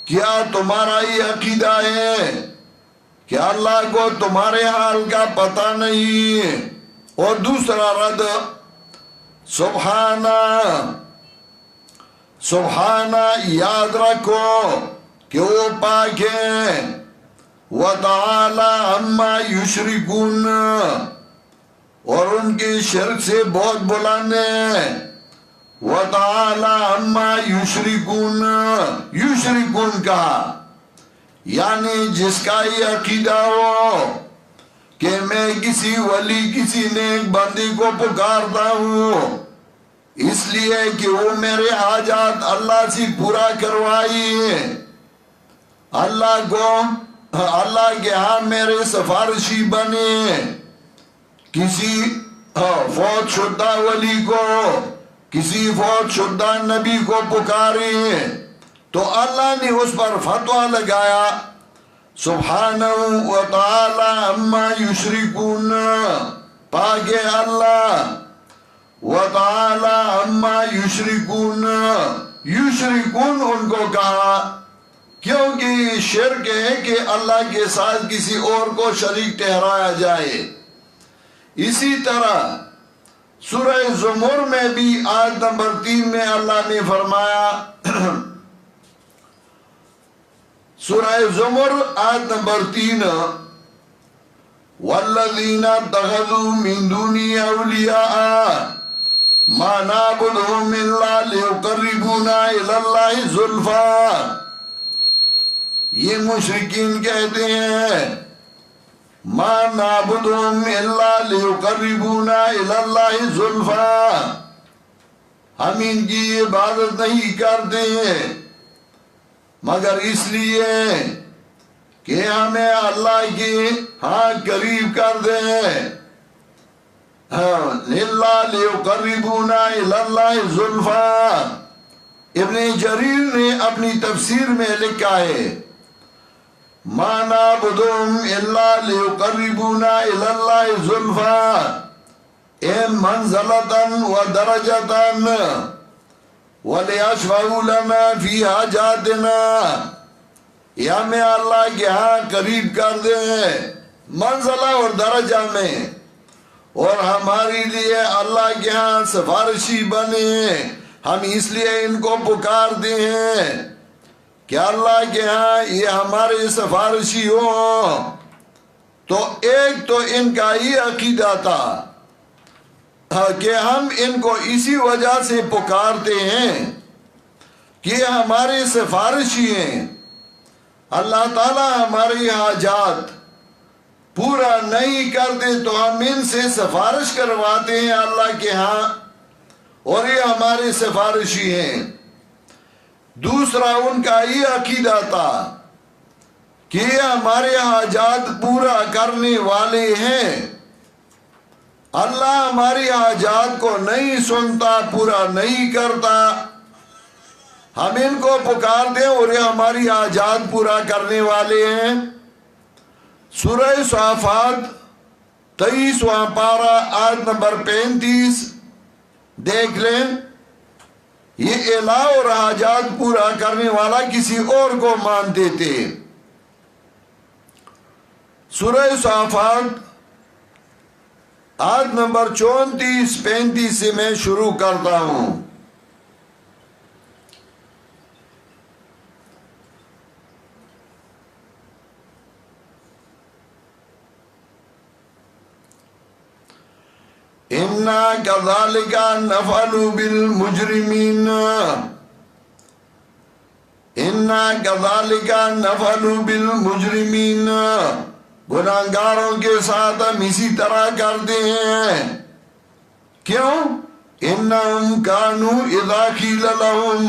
کیا تمہارا یہ عقیدہ ہے کہ اللہ کو تمہارے حال کا پتہ نہیں؟ اور دوسرا رد، سبحانہ سبحانہ یاد رکھو کہ وہ پاک ہیں، وَتَعَالَى عَمَّا يُشْرِكُونَ، اور ان کی شرک سے بہت بلند ہے۔ وَتَعَالَى عَمَّا يُشْرِكُونَ، یشرکون کہا یعنی جس کا یہ عقیدہ ہو کہ میں کسی ولی کسی نیک بندی کو پکارتا ہوں اس لیے کہ وہ میرے حاجات اللہ سے پورا کروائیے، اللہ کے ہاں میرے سفارشی بنے، کسی فوت شدہ ولی کو کسی فوت شدہ نبی کو پکارے تو اللہ نے اس پر فتویٰ لگایا سبحانہ وتعالی عما یشرکون، پاک اللہ، وتعالی عما یشرکون، یشرکون ان کو کہا کیونکہ یہ شرک ہے کہ اللہ کے ساتھ کسی اور کو شریک ٹھہرایا جائے۔ اسی طرح سورہ زمر میں بھی آیت نمبر 3 میں اللہ نے فرمایا، سورہ زمر آیت نمبر 3، وَالَّذِينَ اتَّخَذُوا مِن دُونِهِ أَوْلِيَاءَ مَا نَعْبُدُهُمْ إِلَّا لِيُقَرِّبُونَا إِلَى اللَّهِ زُلْفَىٰ، یہ مشرکین کہتے ہیں مَا نَعْبُدُهُمْ إِلَّا لِيُقَرِّبُونَا إِلَى اللَّهِ زُلْفَىٰ، ہم ان کی عبادت نہیں کرتے مگر اس لیے کہ ہمیں اللہ کی ہاں قریب کر دیں، لِلَّا لِيُقَرِّبُونَا إِلَى اللَّهِ زُلْفَىٰ۔ ابن جریر نے اپنی تفسیر میں لکھا ہے مَا نَعْبُدُهُمْ إِلَّا لِيُقَرِّبُونَا إِلَى اللَّهِ زُلْفَىٰ اے منزلتاً ودرجتاً وَلِيَشْفَعُوا لَنَا فِي حَاجَاتِنَا، یہ ہمیں اللہ کے ہاں قریب کر دیں منزلہ اور درجہ میں، اور ہمارے لیے اللہ کے ہاں سفارشی بنے، ہم اس لیے ان کو پکارتے ہیں کہ اللہ کے ہاں یہ ہمارے سفارشی ہوں۔ تو ایک تو ان کا یہ عقیدہ تھا کہ ہم ان کو اسی وجہ سے پکارتے ہیں کہ یہ ہمارے سفارشی ہیں، اللہ تعالیٰ ہماری حاجات پورا نہیں کرتے تو ہم ان سے سفارش کرواتے ہیں اللہ کے ہاں اور یہ ہمارے سفارشی ہیں۔ دوسرا ان کا یہ عقیدہ تھا کہ یہ ہمارے حاجات پورا کرنے والے ہیں، اللہ ہماری حاجات کو نہیں سنتا پورا نہیں کرتا، ہم ان کو پکارتے ہیں اور یہ ہماری حاجات پورا کرنے والے ہیں۔ سورہ صافات 23واں پارہ آیت نمبر 35 دیکھ لیں، یہ الہ اور حاجات پورا کرنے والا کسی اور کو مانتے تھے۔ سورہ صافات آیت نمبر 34-35 سے میں شروع کرتا ہوں۔ اِنَّا كَذَلِكَ نَفْعَلُ بِالْمُجْرِمِينَ، اِنَّا كَذَلِكَ نَفْعَلُ بِالْمُجْرِمِينَ، گناہگاروں کے ساتھ ہم اسی طرح کرتے ہیں۔ کیوں؟ اِنَّهُمْ كَانُوا اِذَا قِيلَ لَهُمْ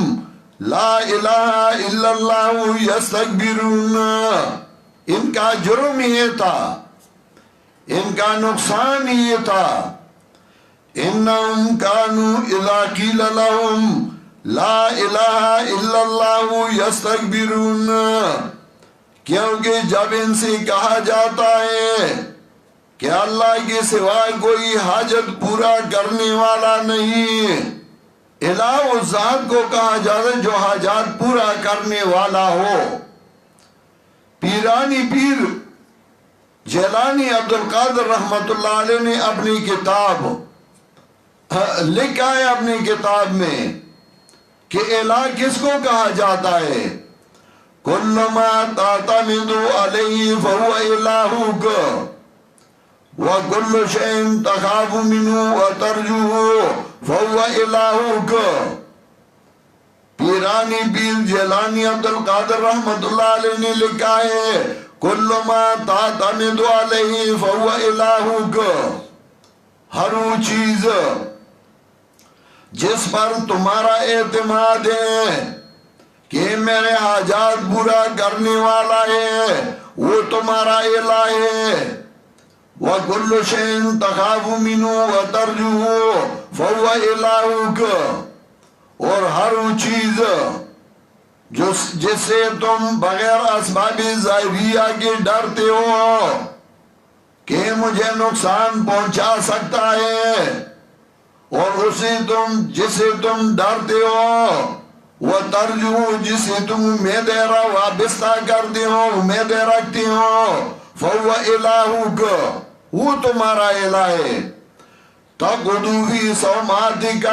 لَا إِلَهَ إِلَّا اللَّهُ يَسْتَكْبِرُونَ، ان کا جرم یہ تھا، ان کا نقصان یہ تھا، اِنَّهُمْ كَانُوا إِذَا قِيلَ لَهُمْ لَا إِلَهَ إِلَّا اللَّهُ يَسْتَكْبِرُونَ، کیونکہ جب ان سے کہا جاتا ہے کہ اللہ کے سوا کوئی حاجت پورا کرنے والا نہیں، الہ اس ذات کو کہا جاتا ہے جو حاجات پورا کرنے والا ہو۔ پیرانی پیر جیلانی عبدالقادر رحمت اللہ علیہ نے اپنی کتاب لکھا ہے اپنی کتاب میں کہ الہ کس کو کہا جاتا ہے؟ کل ما تعتمد علیہ فہو الہک، وَكُلُّ شَيْءٍ تَخَافُ مِنْهُ وَتَرْجُوهُ فَهُوَ إِلَٰهُكَ۔ پیرانی پیر جیلانی عبدالقادر رحمت اللہ علیہ نے لکھا ہے کُلُّ مَا تَعْتَمِدُ عَلَيْهِ فَهُوَ إِلَٰهُكَ، ہر وہ چیز جس پر تمہارا اعتماد ہے کہ میرے حاجات پورا کرنے والا ہے وہ تمہارا الہ ہے۔ وَكُلُّ شَيْءٍ تَخَافُ مِنْهُ وَتَرْجُوهُ فَهُوَ إِلَٰهُكَ، اور ہر وہ چیز جس سے تم بغیر اسباب ظاہریہ کے ڈرتے ہو کہ مجھے نقصان پہنچا سکتا ہے، اور جسے تم ڈرتے ہو وہ ترجو، جسے تم امیدیں وابستہ کرتے ہو، امیدیں رکھتے ہو، فَهُوَ إِلَٰهُكَ، وہ تمہارا الہ ہے۔ تَقْعُدُ فِي صَوْمَعَتِكَ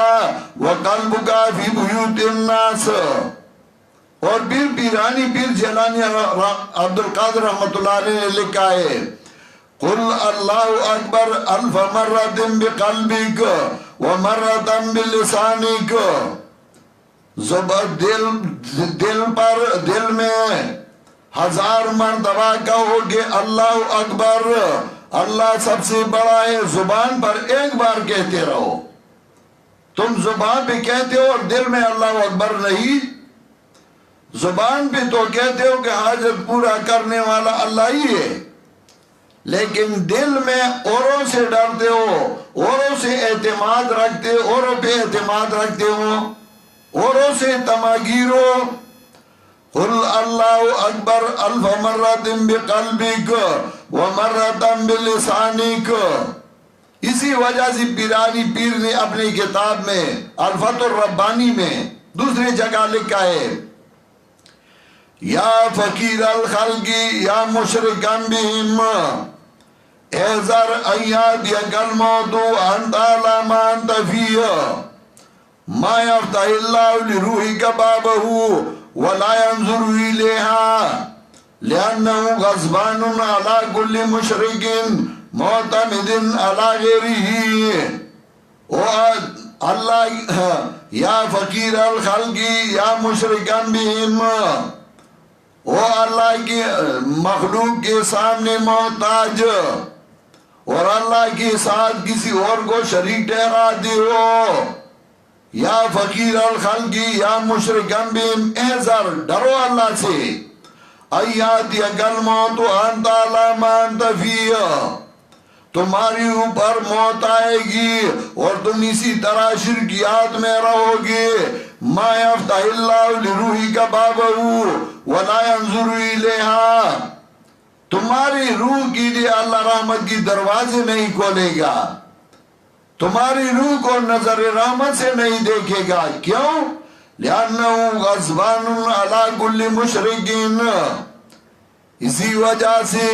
وَقَلْبُكَ فِي بُيُوتِ النَّاسِ، اور پیرانی پیر جیلانی عبدالقادر رحمت اللہ علیہ نے لکھا ہے قُلْ اللَّهُ أَكْبَرْ أَلْفَ مَرَّةٍ بِقَلْبِكَ وَمَرَّةً بِلِسَانِكَ، دل میں 1000 مرتبہ کہو کہ اللہ اکبر، اللہ سب سے بڑا ہے، زبان پر ایک بار کہتے رہو۔ تم زبان پہ کہتے ہو اور دل میں اللہ اکبر نہیں، زبان پہ تو کہتے ہو کہ حاجت پورا کرنے والا اللہ ہی ہے، لیکن دل میں اوروں سے ڈرتے ہو، اوروں سے اعتماد رکھتے ہو، اوروں پہ اعتماد رکھتے ہو، اوروں سے تماگیر ہو۔ قُلْ اللَّهُ أَكْبَرْ أَلْفَ مَرَّةٍ بِقَلْبِكَ وَمَرَّةً بِلِسَانِكَ۔ اسی وجہ سے پیرانی پیر نے اپنی کتاب میں الفتح الربانی میں دوسری جگہ لکھا ہے یا فقیر الخلق یا مشرکا بہم احذر ان یاتیک الموت وانت علی ما انت فیہ ما یفتح اللہ لروحک بابہ ولا ينظر الیہا لأنہ غضبان علی کل مشرک معتمد علی غیرہ۔ اللہ یا فقیر الخلق یا مشرکا بہم، وہ اللہ کی مخلوق کے سامنے محتاج اور اللہ کے ساتھ کسی اور کو شریک ٹھہراتے ہو۔ یا فقیر الخلق یا مشرکا بہم، احذر، ڈرو اللہ سے، ایاتیک الموت وانت علی ما انت فیہ، تمہاری اوپر موت آئے گی اور تم اسی طرح شرکیات میں رہو گے۔ ما یفتح اللہ لروحک بابہ ولا ينظر الیہا، تمہاری روح کے لیے اللہ رحمت کی دروازے نہیں کھولے گا، تمہاری روح کو نظر رحمت سے نہیں دیکھے گا۔ کیوں؟ لأنہ غضبان علی کل مشرک، اسی وجہ سے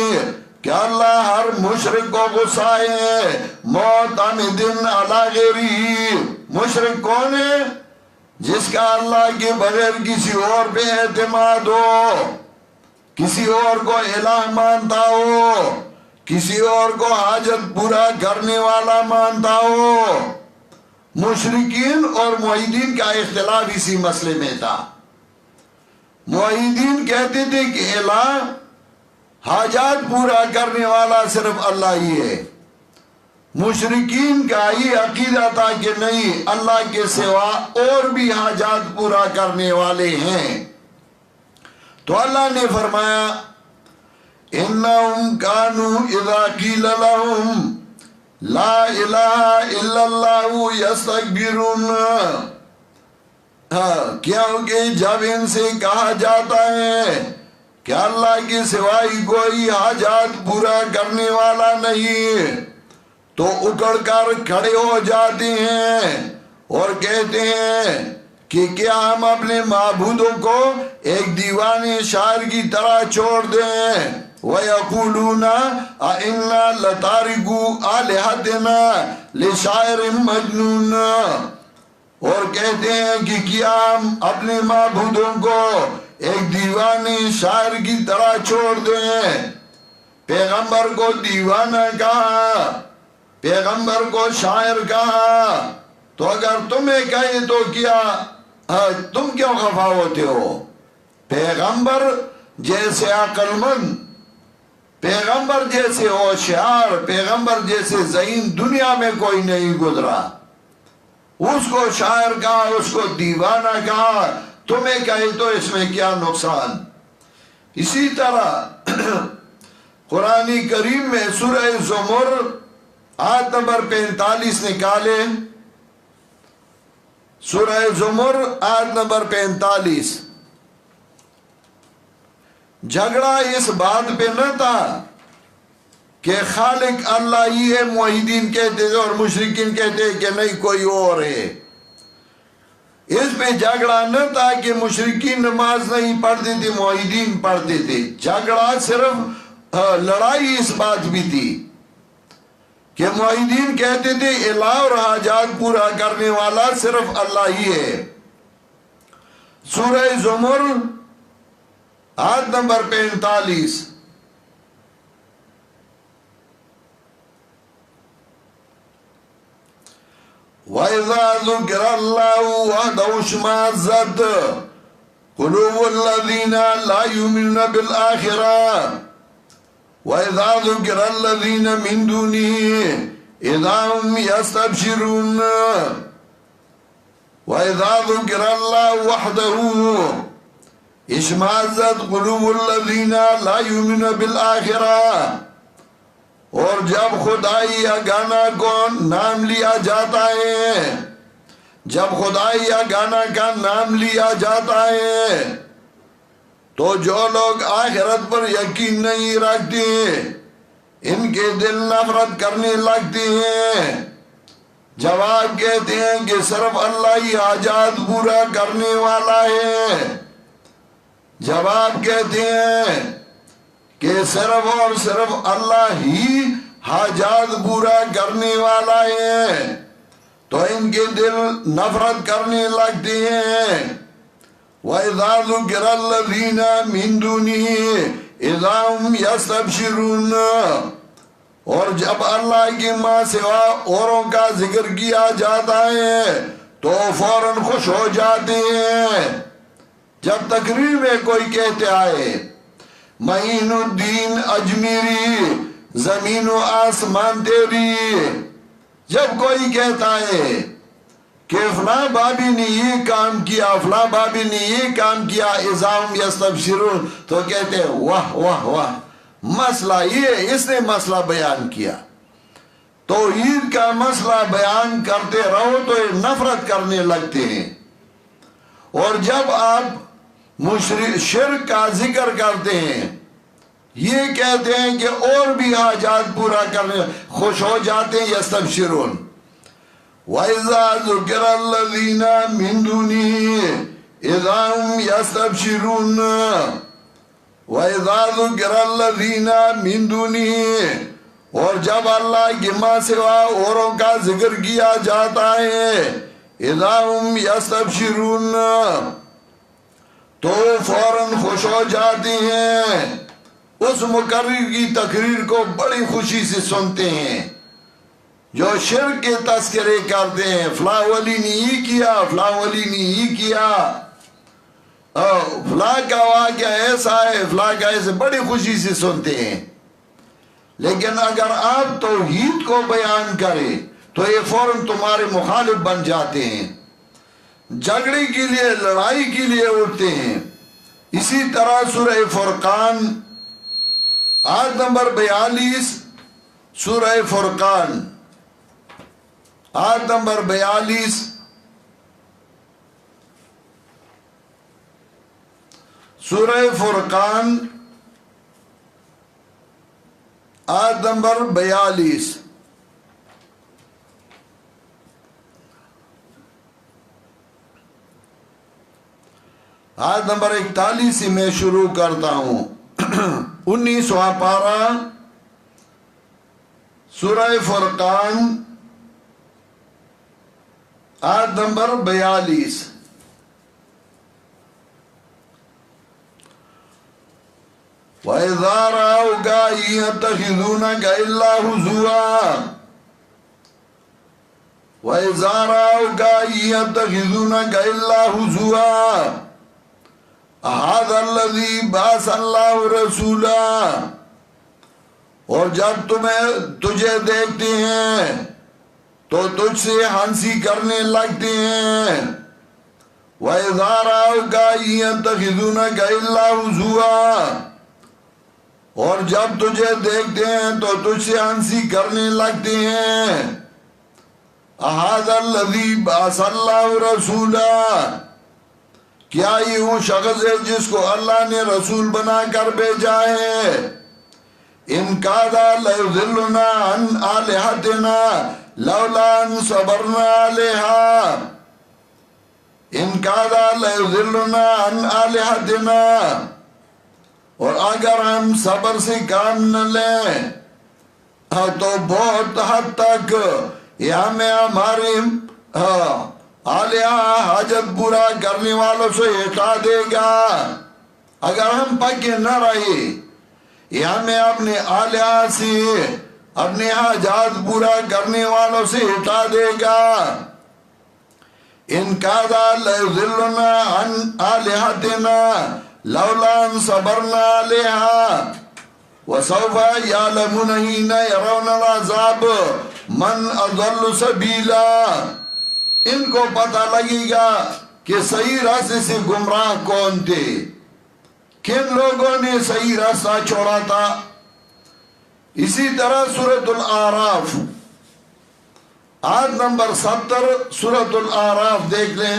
کہ اللہ ہر مشرک کو غصہ ہے، معتمد علی غیرہ، مشرک کون ہے؟ جس کا اللہ کے بغیر کسی اور پہ اعتماد ہو، کسی اور کو الہ مانتا ہو، کسی اور کو حاجت پورا کرنے والا مانتا ہو۔ مشرکین اور موحدین کا اختلاف اسی مسئلے میں تھا۔ موحدین کہتے تھے کہ الہ، حاجات پورا کرنے والا صرف اللہ ہی ہے۔ مشرکین کا یہ عقیدہ تھا کہ نہیں، اللہ کے سوا اور بھی حاجات پورا کرنے والے ہیں۔ تو اللہ نے فرمایا انہم کانوا اذا قیل لہم لا الہ الا اللہ یستکبرون، کیونکہ جب ان سے کہا جاتا ہے کہ اللہ کے سوائے کوئی حاجات پورا کرنے والا نہیں، تو اکڑ کر کھڑے ہو جاتے ہیں اور کہتے ہیں کہ کیا ہم اپنے معبودوں کو ایک دیوانے شاعر کی طرح چھوڑ دیں؟ وَيَقُولُونَ أَإِنَّا لَتَارِكُو آلِهَتِنَا لِشَاعِرٍ مَجْنُونَ، اور کہتے ہیں کہ کیا ہم اپنے معبودوں کو ایک دیوانے شاعر کی طرح چھوڑ دیں؟ پیغمبر کو دیوانہ کہا، پیغمبر کو شاعر کہا، تو اگر تمہیں کہے تو کیا تم کیوں خفا ہوتے ہو؟ پیغمبر جیسے عقل مند، پیغمبر جیسے ہوشیار، پیغمبر جیسے ذہین دنیا میں کوئی نہیں گزرا. اس کو شاعر کہا، اس کو دیوانہ کہا، تمہیں کہے تو اس میں کیا نقصان؟ اسی طرح قرآن کریم میں سورہ زمر آیت نمبر 45 نکالے، سورہ زمر آیت نمبر 45. جھگڑا اس بات پہ نہ تھا کہ خالق اللہ ہی ہے، موحدین کہتے تھے اور مشرکین کہتے کہ نہیں کوئی اور ہے. اس پہ جھگڑا نہ تھا کہ مشرکین نماز نہیں پڑھتے تھے، موحدین پڑھتے تھے. جھگڑا صرف لڑائی اس بات بھی تھی کہ موحدین کہتے تھے الہ اور حاجات پورا کرنے والا صرف اللہ ہی ہے. سورہ زمر آیت نمبر 45. وَإِذَا ذُكِرَ اللَّهُ وَحْدَهُ اشْمَأَزَّتْ قُلُوبُ الَّذِينَ لَا يُؤْمِنُونَ بِالْآخِرَةِ وَإِذَا ذُكِرَ الَّذِينَ مِن دُونِهِ إِذَا هُمْ يَسْتَبْشِرُونَ وَإِذَا ذُكِرَ اللَّهُ وَحْدَهُ اشْمَأَزَّتْ قُلُوبُ الَّذِينَ لَا يُؤْمِنُونَ بِالْآخِرَةِ. اور جب خدائی یا گانا کو نام لیا جاتا ہے، جب خدائی یا گانا کا نام لیا جاتا ہے تو جو لوگ آخرت پر یقین نہیں رکھتے ان کے دل نفرت کرنے لگتے ہیں. جواب کہتے ہیں کہ صرف اللہ ہی حاجات پورا کرنے والا ہے. جواب کہتے ہیں کہ صرف اور صرف اللہ ہی حاجات پورا کرنے والا ہے، تو ان کے دل نفرت کرنے لگتے ہیں. وَإِذَا ذُكِرَ الَّذِينَ مِن دُونِهِ إِذَا هُمْ يَسْتَبْشِرُونَ. اور جب اللہ کی ماں سوا اوروں کا ذکر کیا جاتا ہے تو فوراً خوش ہو جاتے ہیں. جب تقریر میں کوئی کہتے آئے معین الدین اجمیری زمین و آسمان تیری، جب کوئی کہتا ہے کہ فلاں بابی نے یہ کام کیا، فلاں بابی نے یہ کام کیا، اذاہم یستبشرون، تو کہتے ہیں واہ واہ واہ، مسئلہ یہ، اس نے مسئلہ بیان کیا. توحید کا مسئلہ بیان کرتے رہو تو یہ نفرت کرنے لگتے ہیں. اور جب آپ شرک کا ذکر کرتے ہیں، یہ کہتے ہیں کہ اور بھی حاجات پورا کرنے، خوش ہو جاتے ہیں. یستبشرون. وَإِذَا ذُكِرَ الَّذِينَ مِن دُونِهِ إِذَا هُمْ يَسْتَبْشِرُونَ وَإِذَا ذُكِرَ الَّذِينَ مِن دُونِهِ. اور جب اللہ کی ماں سوا اوروں کا ذکر کیا جاتا ہے إِذَا هُمْ يَسْتَبْشِرُونَ، تو فوراً خوش ہو جاتے ہیں. اس مقرر کی تقریر کو بڑی خوشی سے سنتے ہیں جو شرک کے تذکرے کرتے ہیں، فلاں ولی نے یہ کیا، فلاں ولی نے یہ کیا، فلاں کا واقعہ ایسا ہے، فلاں کا ایسے، بڑی خوشی سے سنتے ہیں. لیکن اگر آپ توحید کو بیان کریں تو یہ فوراً تمہارے مخالف بن جاتے ہیں، جھگڑے کے لیے، لڑائی کے لیے اٹھتے ہیں. اسی طرح سورہ فرقان آیت نمبر 42، سورہ فرقان آیت نمبر 42، سورہ فرقان آیت نمبر 42. آیت نمبر 41 سے میں شروع کرتا ہوں. 19واں پارہ سورہ فرقان آیت نمبر 42. وَإِذَا رَأَوْكَ يَتَّخِذُونَكَ إِلَّا هُزُوًا وَإِذَا رَأَوْكَ يَتَّخِذُونَكَ إِلَّا هُزُوًا هَذَا الَّذِي بَعَثَ اللَّهُ رَسُولًا اور جب تجھے دیکھتے ہیں تو تجھ سے ہنسی کرنے لگتے ہیں وَإِذَا رَأَوْكَ يَتَّخِذُونَكَ إِلَّا هُزُوًا اور جب تجھے دیکھتے ہیں تو تجھ سے ہنسی کرنے لگتے ہیں هَذَا الَّذِي بَعَثَ اللَّهُ رَسُولًا کیا یہ وہ شخص ہے جس کو اللہ نے رسول بنا کر بھیجا ہے إِن كَادَ لَيُضِلُّنَا عَنْ آلِهَتِنَا لَوْلَا أَن صَبَرْنَا عَلَيْهَا إِن كَادَ لَيُضِلُّنَا عَنْ آلِهَتِنَا اور اگر ہم صبر سے کام نہ لیں تو بہت حد تک یہ ہمیں ہماری آلیہ حاجت پورا کرنے والوں سے ہٹا دے گا اگر ہم پکے نہ رہے یہ ہمیں اپنے آلیہ سے اپنے حاجات پورا کرنے والوں سے ہٹا دے گا إِن كَادَ لَيُضِلُّنَا عَنْ آلِهَتِنَا لَوْلَا أَن صَبَرْنَا عَلَيْهَا وَسَوْفَ يَعْلَمُونَ حِينَ يَرَوْنَ الْعَذَابَ مَنْ أَضَلُّ سَبِيلًا ان کو پتہ لگے گا کہ صحیح راستے سے گمراہ کون تھے کن لوگوں نے صحیح راستہ چھوڑا تھا اسی طرح سورۃ الاعراف آیت نمبر 70 سورۃ الاعراف دیکھ لیں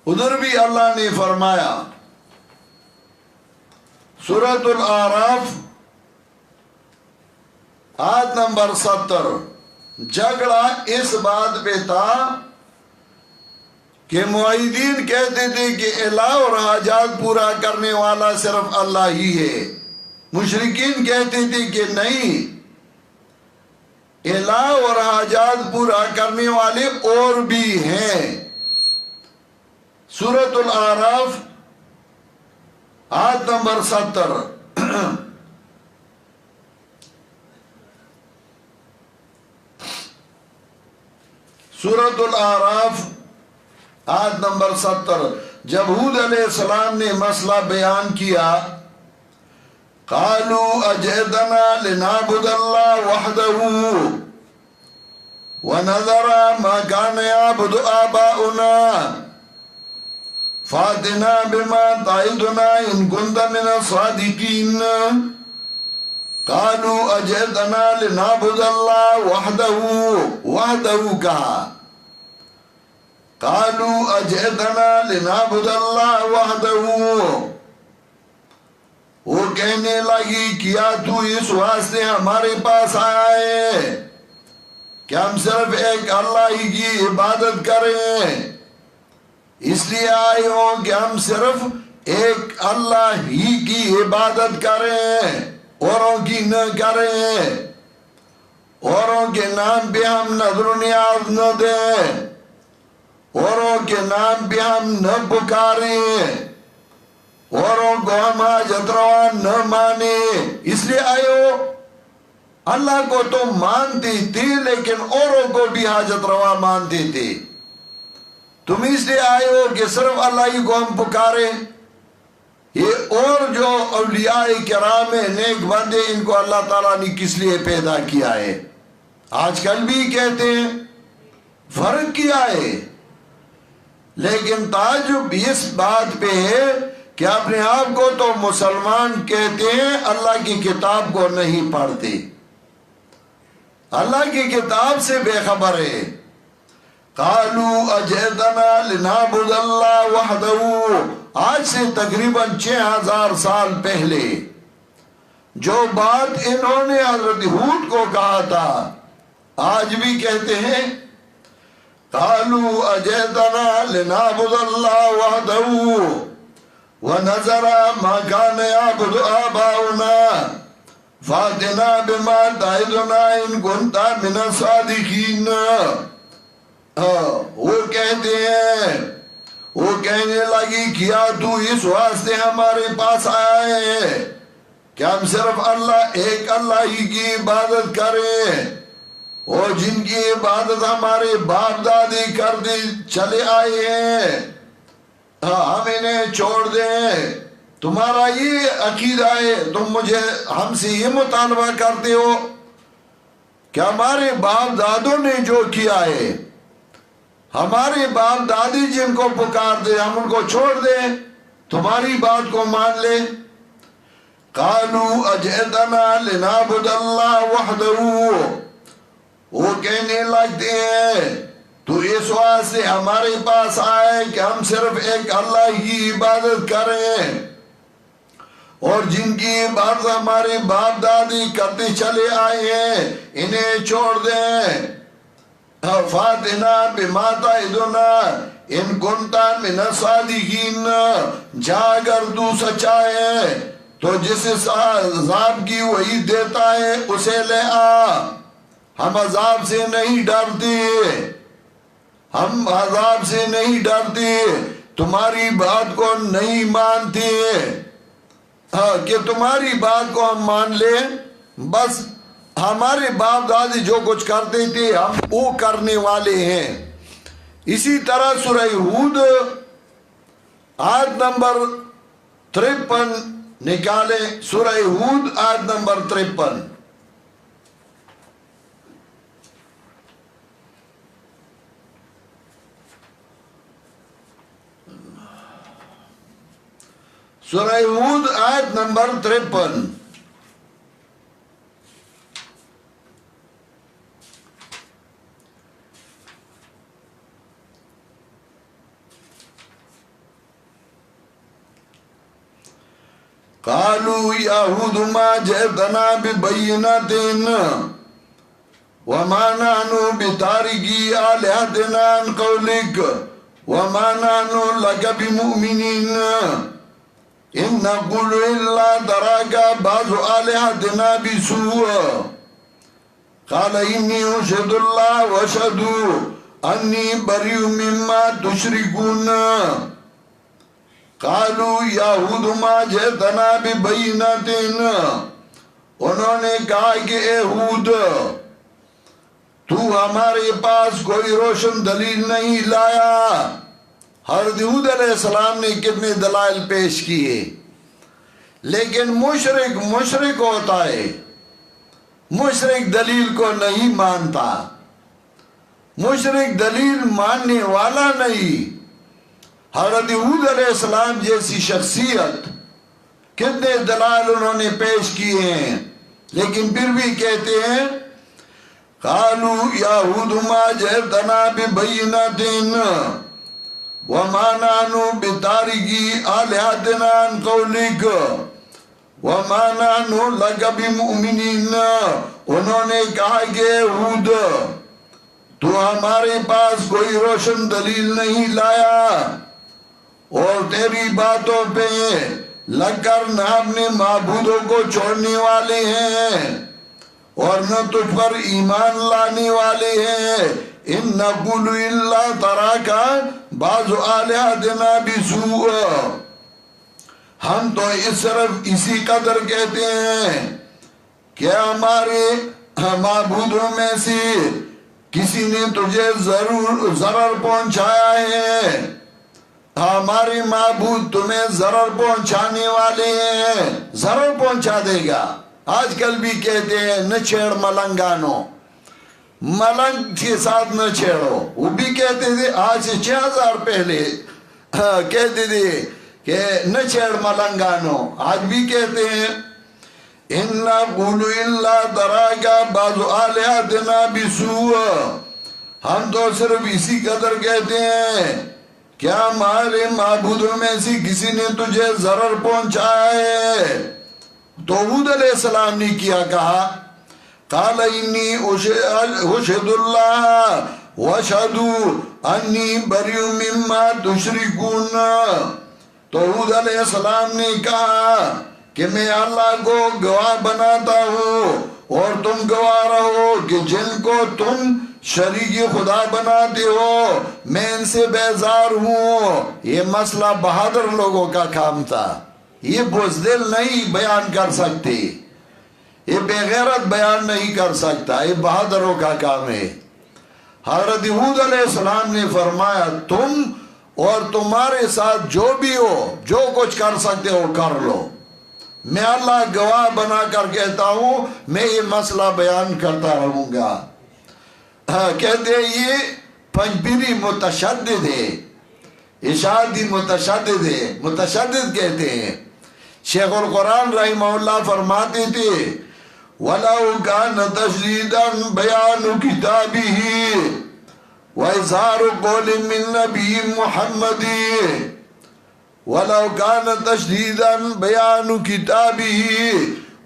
ادھر بھی اللہ نے فرمایا سورۃ الاعراف آیت نمبر 70 جھگڑا اس بات پہ تھا کہ موحدین کہتے تھے کہ الہ اور حاجات پورا کرنے والا صرف اللہ ہی ہے مشرکین کہتے تھے کہ نہیں الہ اور حاجات پورا کرنے والے اور بھی ہیں سورۃ الاعراف آیت نمبر 70 سورۃ الاعراف آیت نمبر 70 جب ہود علیہ السلام نے مسئلہ بیان کیا قالوا اجئتنا لنعبد الله وحده ونذر ما كان يعبد آباؤنا فاتنا بما تعدنا إن كنت من الصادقين قالوا اجئتنا لنعبد الله وحده کہا قالوا اجئتنا لنعبد الله وحده وہ کہنے لگی کیا تو اس واسطے ہمارے پاس آیا ہے کہ ہم صرف ایک اللہ ہی کی عبادت کریں اس لیے آئے ہوں کہ ہم صرف ایک اللہ ہی کی عبادت کریں اوروں کی نہ کریں اوروں کے نام پہ ہم نظر و نیاز نہ دیں اوروں کے نام پہ ہم نہ پکاریں اوروں کو ہم حاجت روا نہ مانے اس لیے آئے ہو اللہ کو تو مانتی تھی لیکن اوروں کو بھی حاجت روا مانتے تھے تم اس لیے آئے ہو کہ صرف اللہ ہی کو ہم پکارے یہ اور جو اولیاء کرام ہیں نیک بندے ان کو اللہ تعالیٰ نے کس لیے پیدا کیا ہے آج کل بھی کہتے ہیں فرق کیا ہے لیکن تعجب اس بات پہ ہے کہ اپنے آپ کو تو مسلمان کہتے ہیں اللہ کی کتاب کو نہیں پڑھتے اللہ کی کتاب سے بے خبر ہے قالوا اجئتنا لنعبد اللہ وحدہ آج سے تقریباً 6000 سال پہلے جو بات انہوں نے حضرت ہود کو کہا تھا آج بھی کہتے ہیں قالوا اجئتنا لنعبد اللہ وحدہ وَنَذَرَ مَا كَانَ يَعْبُدُ آبَاؤُنَا فَأْتِنَا بِمَا تَعِدُنَا إِن كُنتَ مِنَ الصَّادِقِينَ وہ کہتے ہیں وہ کہنے لگی کیا تو اس واسطے ہمارے پاس آیا ہے کہ ہم صرف ایک اللہ ہی کی عبادت کریں، اور جن کی عبادت ہمارے باپ دادی کرتے چلے آئے ہیں ہم انہیں چھوڑ دیں؟ تمہارا یہ عقیدہ ہے، تم ہم سے یہ مطالبہ کرتے ہو کہ ہمارے باپ دادوں نے جو کیا ہے، ہمارے باپ دادی جن کو پکارتے ہم ان کو چھوڑ دیں، تمہاری بات کو مان لیں؟ قالوا اجئتنا لنعبد اللہ وحدہ، وہ کہنے لگتے ہیں تو اس واسطے ہمارے پاس آئے کہ ہم صرف ایک اللہ کی عبادت کریں، اور جن کی عبادت ہمارے باپ دادی کرتے چلے آئے ہیں انہیں چھوڑ دیں۔ فاتنا بما تعدنا ان کنتا من الصادقین، جا اگر تو سچا ہے تو جس عذاب کی وہی دیتا ہے اسے لے آ، ہم عذاب سے نہیں ڈرتے، ہم عذاب سے نہیں ڈرتے، تمہاری بات کو نہیں مانتے، کہ تمہاری بات کو ہم مان لیں، بس ہمارے باپ دادی جو کچھ کرتے تھے ہم وہ کرنے والے ہیں۔ اسی طرح سورہ ہود آیت نمبر 53 نکالیں، سورہ ہود آیت نمبر 53۔ سورہ ہود آیت نمبر 53۔ قالوا یا ہود ما جئتنا ببینۃ وما نحن بتارکی آلہتنا عن قولک وما نحن لک بمؤمنین ان نقول الا تراک بعض آلہتنا بسوء قال انی اشہد اللہ واشہد انی بریء مما تشرکون۔ قالوا یا ہود ما جئتنا ببینۃ، انہوں نے کہا کہ اے ہود تو ہمارے پاس کوئی روشن دلیل نہیں لایا۔ حضرت ہود علیہ السلام نے کتنے دلائل پیش کیے، لیکن مشرک ہوتا ہے، مشرک دلیل کو نہیں مانتا، مشرک دلیل ماننے والا نہیں۔ حضرت ہود علیہ السلام جیسی شخصیت کتنے دلائل انہوں نے پیش کیے ہیں، لیکن پھر بھی کہتے ہیں قالوا یا ہود ما جئتنا ببینۃ وما نحن بتارکی آلہتنا عن قولک وما نحن لک بمؤمنین۔ انہوں نے کہا کہ ہود تو ہمارے پاس کوئی روشن دلیل نہیں لایا، اور تیری باتوں پہ لگ کر نہ اپنے معبودوں کو چھوڑنے والے ہیں اور نہ تجھ پر ایمان لانے والے ہیں۔ ان نقول الا تراک بعض آلہتنا بسوء، ہم تو صرف اسی قدر کہتے ہیں کہ ہمارے معبودوں میں سے کسی نے تجھے ضرر پہنچایا ہے، ہمارے معبود تمہیں ضرر پہنچانے والے ہیں، ضرر پہنچا دے گا۔ آج کل بھی کہتے ہیں نہ چھیڑ ملنگانو، ملنگ کے ساتھ نہ چھیڑو، وہ بھی کہتے تھے آج سے 6000 پہلے کہتے تھے کہ نہ چھیڑ ملنگانو، آج بھی کہتے ہیں ان نقول الا تراک بعض آلہتنا بسوء، ہم تو صرف اسی قدر کہتے ہیں کیا ہمارے معبودوں میں سے کسی نے تجھے ضرر پہنچایا ہے؟ تو ہود علیہ السلام نے کیا کہا قال انی اشہد اللہ واشہد انی بریء مما تشرکون۔ تو ہود علیہ السلام نے کہا کہ میں اللہ کو گواہ بناتا ہوں اور تم گواہ رہو کہ جن کو تم شریک خدا بناتے ہو، میں ان سے بیزار ہوں۔ یہ مسئلہ بہادر لوگوں کا کام تھا، یہ بزدل نہیں بیان کر سکتے، یہ بے غیرت بیان نہیں کر سکتا، یہ بہادروں کا کام ہے۔ حضرت ہود علیہ السلام نے فرمایا تم اور تمہارے ساتھ جو بھی ہو، جو کچھ کر سکتے ہو کر لو، میں اللہ گواہ بنا کر کہتا ہوں میں یہ مسئلہ بیان کرتا رہوں گا۔ کہتے ہیں یہ پنجبیری متشدد ہے، اشاعتی متشدد ہے، متشدد کہتے ہیں۔ شیخ القرآن رحمہ اللہ فرماتے تھے وَلَوْ كَانَ تَشْدِيدًا بَيَانُ كِتَابِهِ وَإِظْهَارُ قَوْلٍ مِّن نَّبِيٍّ مُحَمَّدٍ وَلَوْ كَانَ تَشْدِيدًا بَيَانُ كِتَابِهِ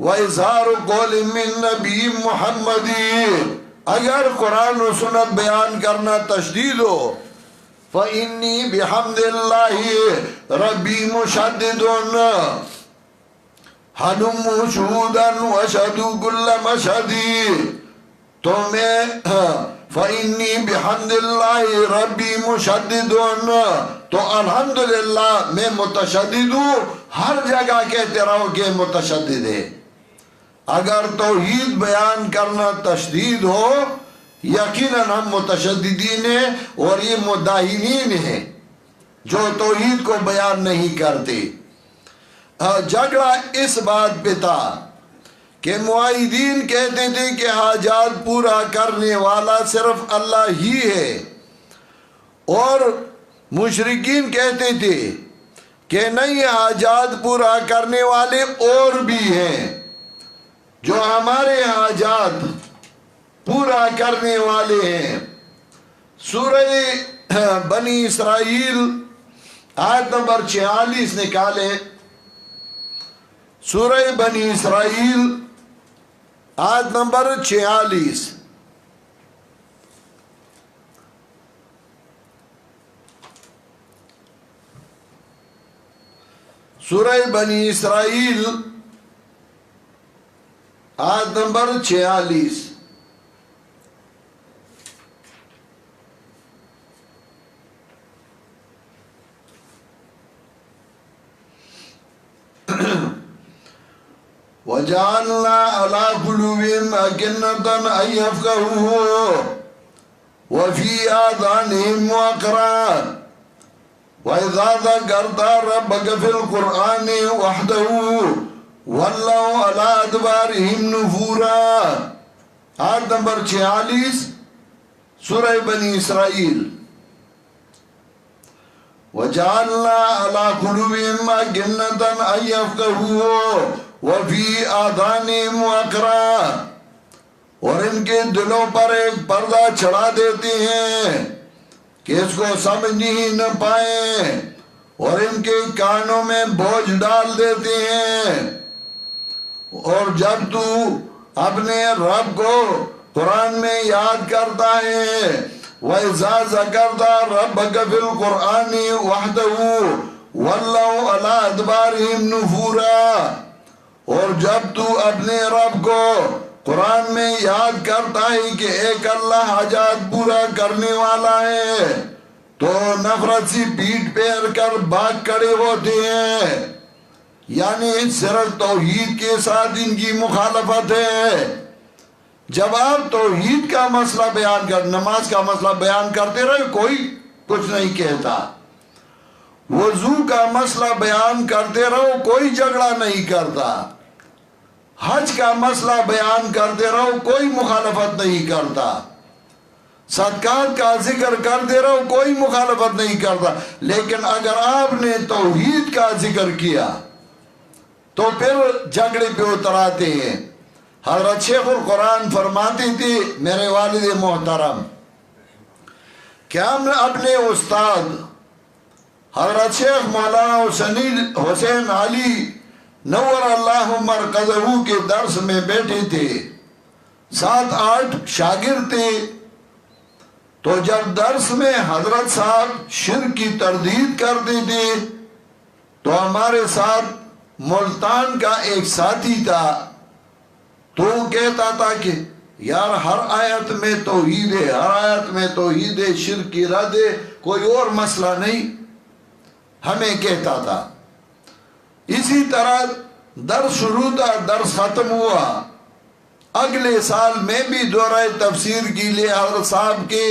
وَإِظْهَارُ قَوْلٍ مِّن نَّبِيٍّ مُحَمَّدٍ، اگر قرآن و سنت بیان کرنا تشدید ہو فَإِنِّي بِحَمْدِ اللَّهِ رَبِّي مُشَدِّدٌ حَلُمُّ شُهُودًا وَشَهَدُوا كُلَّ مَشْهَدٍ، تو میں فَإِنِّي بِحَمْدِ اللَّهِ رَبِّي مُشَدِّدٌ، تو الحمدللہ میں متشدد ہوں، ہر جگہ کہتے رہو کہ متشدد ہے۔ اگر توحید بیان کرنا تشدید ہو یقیناً ہم متشددین ہیں اور یہ مداہنین ہیں جو توحید کو بیان نہیں کرتے۔ جھگڑا اس بات پہ تھا کہ معاہدین کہتے تھے کہ حاجات پورا کرنے والا صرف اللہ ہی ہے، اور مشرکین کہتے تھے کہ نہیں، حاجات پورا کرنے والے اور بھی ہیں جو ہمارے حاجات پورا کرنے والے ہیں۔ سورہ بنی اسرائیل آیت نمبر 46 نکالے، سورہ بنی اسرائیل آیت نمبر 46۔ سورہ بنی اسرائیل آیت نمبر 46۔ وَجَعَلْنَا عَلَىٰ قُلُوبِهِمْ أَكِنَّةً أَن يَفْقَهُوهُ وَفِي آذَانِهِمْ وَقْرًا وَإِذَا ذَكَرْتَ رَبَّكَ فِي الْقُرْآنِ وَحْدَهُ وَلَّوْا عَلَىٰ أَدْبَارِهِمْ نُفُورًا۔ آیت نمبر 46 سورہ بنی اسرائیل۔ وَجَعَلْنَا عَلَىٰ قُلُوبِهِمْ أَكِنَّةً أَن يَفْقَهُوهُ وَفِي آذَانِهِمْ وَقْرًا، اور ان کے دلوں پر ایک پردہ چڑھا دیتے ہیں کہ اس کو سمجھ ہی نہ پائیں، اور ان کے کانوں میں بوجھ ڈال دیتے ہیں۔ اور جب تو اپنے رب کو قرآن میں یاد کرتا ہے وَإِذَا ذَكَرْتَ رَبَّكَ فِي الْقُرْآنِ وَحْدَهُ وَلَّوْا عَلَىٰ أَدْبَارِهِمْ نُفُورًا، اور جب تو اپنے رب کو قرآن میں یاد کرتا ہے کہ ایک اللہ حاجات پورا کرنے والا ہے، تو نفرت سی پیٹ پھیر کر بھاگ کھڑے ہوتے ہیں۔ یعنی صرف توحید کے ساتھ ان کی مخالفت ہے۔ جب آپ توحید کا مسئلہ بیان کر، نماز کا مسئلہ بیان کرتے رہے کوئی کچھ نہیں کہتا، وضو کا مسئلہ بیان کرتے رہو کوئی جھگڑا نہیں کرتا، حج کا مسئلہ بیان کرتے رہو کوئی مخالفت نہیں کرتا، صدقات کا ذکر کرتے رہو کوئی مخالفت نہیں کرتا۔ لیکن اگر آپ نے توحید کا ذکر کیا تو پھر جھگڑے پہ اتر آتے ہیں۔ حضرت شیخ القرآن فرماتے تھے میرے والد محترم کہ ہم اپنے استاد حضرت شیخ مولانا حسین علی نور اللہ مرکزہ کے درس میں بیٹھے تھے، 7-8 شاگرد تھے، تو جب درس میں حضرت صاحب شرک کی تردید کرتے تھے تو ہمارے ساتھ ملتان کا ایک ساتھی تھا، تو وہ کہتا تھا کہ یار ہر آیت میں توحید ہے، ہر آیت میں توحید ہے، شرک کی رد ہے، کوئی اور مسئلہ نہیں ہمیں کہتا تھا۔ اسی طرح درس شروع تھا، درس ختم ہوا، اگلے سال میں بھی دورہ تفسیر کے لیے حضرت صاحب کے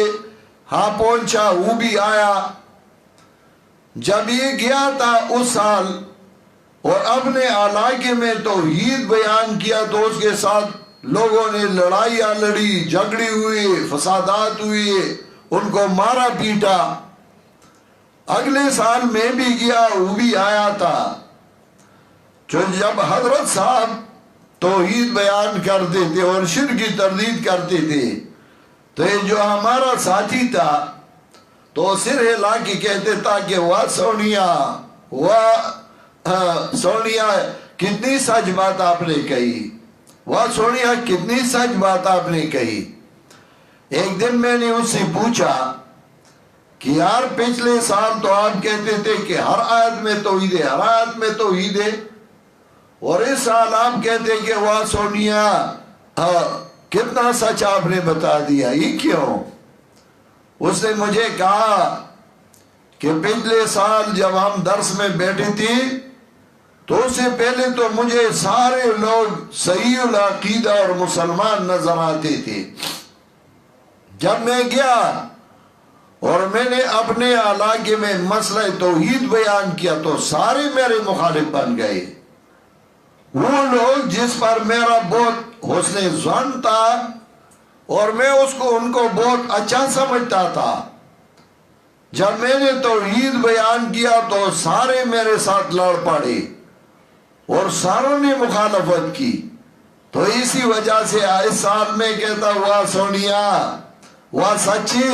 ہاں پہنچا، وہ بھی آیا۔ جب یہ گیا تھا اس سال اور اپنے علاقے میں توحید بیان کیا تو اس کے ساتھ لوگوں نے لڑائیاں لڑی، جھگڑی ہوئی، فسادات ہوئے، ان کو مارا پیٹا۔ اگلے سال میں بھی گیا، وہ بھی آیا تھا۔ جب حضرت صاحب توحید بیان کرتے تھے اور شرک کی تردید کرتے تھے تو یہ جو ہمارا ساتھی تھا تو سر ہلا کے کہتے تھا کہ واہ سونیا، واہ سونیا کتنی سچ بات آپ نے کہی، واہ سونیا کتنی سچ بات آپ نے کہی۔ ایک دن میں نے اس سے پوچھا کہ یار پچھلے سال تو آپ کہتے تھے کہ ہر آیت میں توحید ہے، ہر آیت میں توحید ہے، اور اس سال آپ کہتے ہیں کہ واہ سونیا کتنا سچ آپ نے بتا دیا، یہ کیوں؟ اس نے مجھے کہا کہ پچھلے سال جب ہم درس میں بیٹھے تھے تو اس سے پہلے تو مجھے سارے لوگ صحیح العقیدہ اور مسلمان نظر آتے تھے، جب میں گیا اور میں نے اپنے علاقے میں مسئلہ توحید بیان کیا تو سارے میرے مخالف بن گئے۔ وہ لوگ جس پر میرا بہت حسن ظن تھا اور میں ان کو بہت اچھا سمجھتا تھا، جب میں نے توحید بیان کیا تو سارے میرے ساتھ لڑ پڑے اور ساروں نے مخالفت کی۔ تو اسی وجہ سے اس سال میں کہتا ہوا سونیا واہ سچی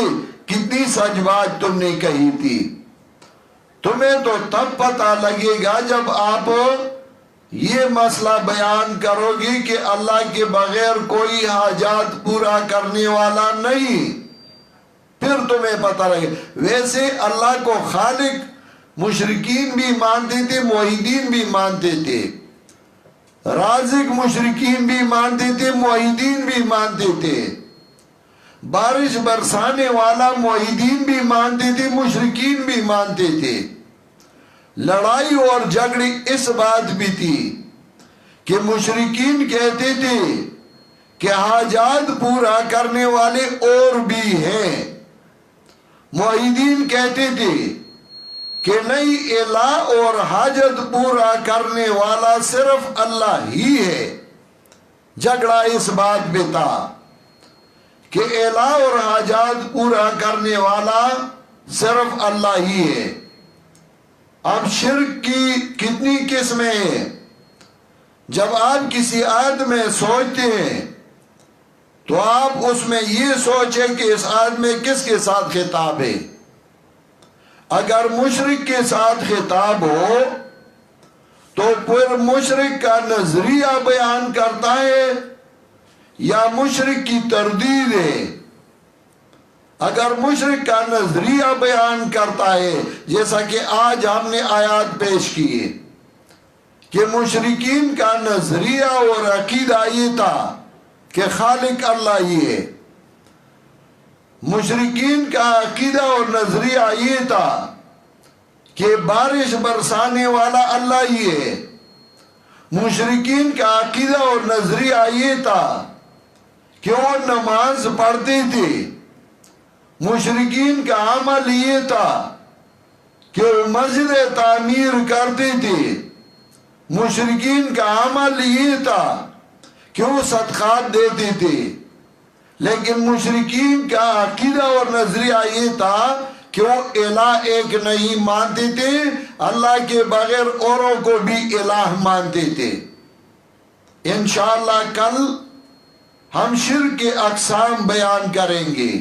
کتنی سچ بات تم نے کہی تھی۔ تمہیں تو تب پتہ لگے گا جب آپ یہ مسئلہ بیان کرو گی کہ اللہ کے بغیر کوئی حاجات پورا کرنے والا نہیں، پھر تمہیں پتہ لگے۔ ویسے اللہ کو خالق مشرکین بھی مانتے تھے، موحدین بھی مانتے تھے، رازق مشرکین بھی مانتے تھے، موحدین بھی مانتے تھے، بارش برسانے والا موحدین بھی مانتے تھے، مشرکین بھی مانتے تھے۔ لڑائی اور جھگڑی اس بات بھی تھی کہ مشرکین کہتے تھے کہ حاجات پورا کرنے والے اور بھی ہیں، موحدین کہتے تھے کہ نہیں، الہ اور حاجت پورا کرنے والا صرف اللہ ہی ہے۔ جھگڑا اس بات پہ تھا کہ الہ اور حاجات پورا کرنے والا صرف اللہ ہی ہے۔ اب شرک کی کتنی قسمیں ہیں؟ جب آپ کسی آیت میں سوچتے ہیں تو آپ اس میں یہ سوچیں کہ اس آیت میں کس کے ساتھ خطاب ہے۔ اگر مشرک کے ساتھ خطاب ہو تو پھر مشرک کا نظریہ بیان کرتا ہے یا مشرک کی تردید ہے۔ اگر مشرک کا نظریہ بیان کرتا ہے، جیسا کہ آج ہم نے آیات پیش کیے کہ مشرکین کا نظریہ اور عقیدہ یہ تھا کہ خالق اللہ یہ ہے، مشرکین کا عقیدہ اور نظریہ یہ تھا کہ بارش برسانے والا اللہ یہ ہے، مشرکین کا عقیدہ اور نظریہ یہ تھا کہ وہ نماز پڑھتے تھے، مشرکین کا عمل یہ تھا کہ وہ مسجد تعمیر کرتے تھے، مشرکین کا عمل یہ تھا کہ وہ صدقات دیتے تھے، لیکن مشرکین کا عقیدہ اور نظریہ یہ تھا کہ وہ الہ ایک نہیں مانتے تھے، اللہ کے بغیر اوروں کو بھی الہ مانتے تھے۔ انشاءاللہ کل ہم شرک کے اقسام بیان کریں گے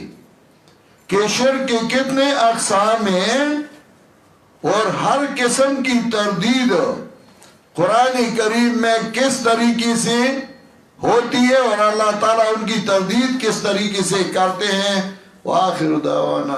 کہ شرک کے کتنے اقسام ہیں اور ہر قسم کی تردید قرآن کریم میں کس طریقے سے ہوتی ہے اور اللہ تعالیٰ ان کی تردید کس طریقے سے کرتے ہیں۔ وآخر دعوانا